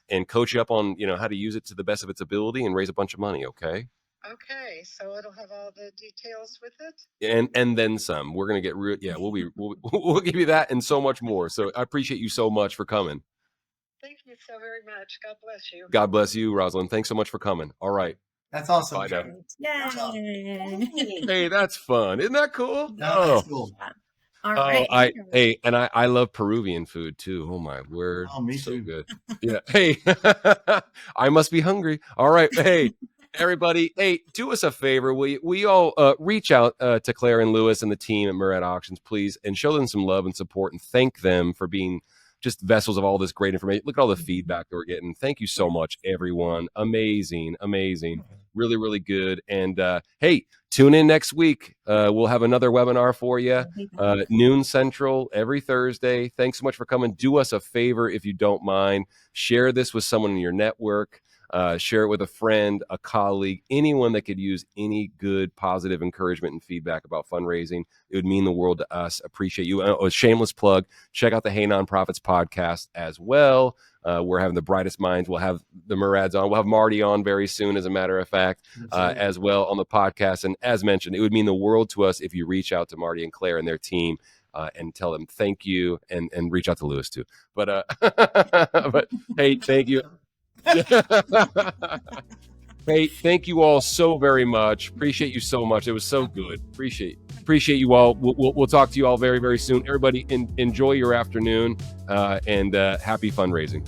S1: and coach you up on, how to use it to the best of its ability and raise a bunch of money. Okay.
S5: Okay, so it'll have all the details with it.
S1: And then some. We're gonna get real. Yeah, we'll give you that and so much more. So I appreciate you so much for coming.
S5: Thank you so very much. God bless you.
S1: God bless you, Rosalind. Thanks so much for coming. All right.
S3: That's awesome.
S1: Bye now.
S2: Yay.
S1: Hey, that's fun. Isn't that cool?
S3: That's cool.
S2: All right.
S1: I love Peruvian food too. Oh my word.
S3: Oh, me
S1: so
S3: too.
S1: Good. Yeah. Hey, I must be hungry. All right. Hey, everybody. Hey, do us a favor. We all reach out to Claire and Lewis and the team at Murad Auctions, please, and show them some love and support and thank them for being just vessels of all this great information. Look at all the feedback that we're getting. Thank you so much, everyone. Amazing. Really, really good. And hey, tune in next week. We'll have another webinar for you, noon Central every Thursday. Thanks so much for coming. Do us a favor, if you don't mind. Share this with someone in your network. Share it with a friend, a colleague, anyone that could use any good, positive encouragement and feedback about fundraising. It would mean the world to us. Appreciate you. A shameless plug. Check out the Hey Nonprofits podcast as well. We're having the brightest minds. We'll have the Murads on. We'll have Marty on very soon, as a matter of fact, as well on the podcast. And as mentioned, it would mean the world to us if you reach out to Marty and Claire and their team and tell them thank you, and reach out to Lewis too. But but hey, thank you. Hey, thank you all so very much. Appreciate you so much. It was so good. Appreciate you all. We'll talk to you all very, very soon. Everybody, enjoy your afternoon and happy fundraising.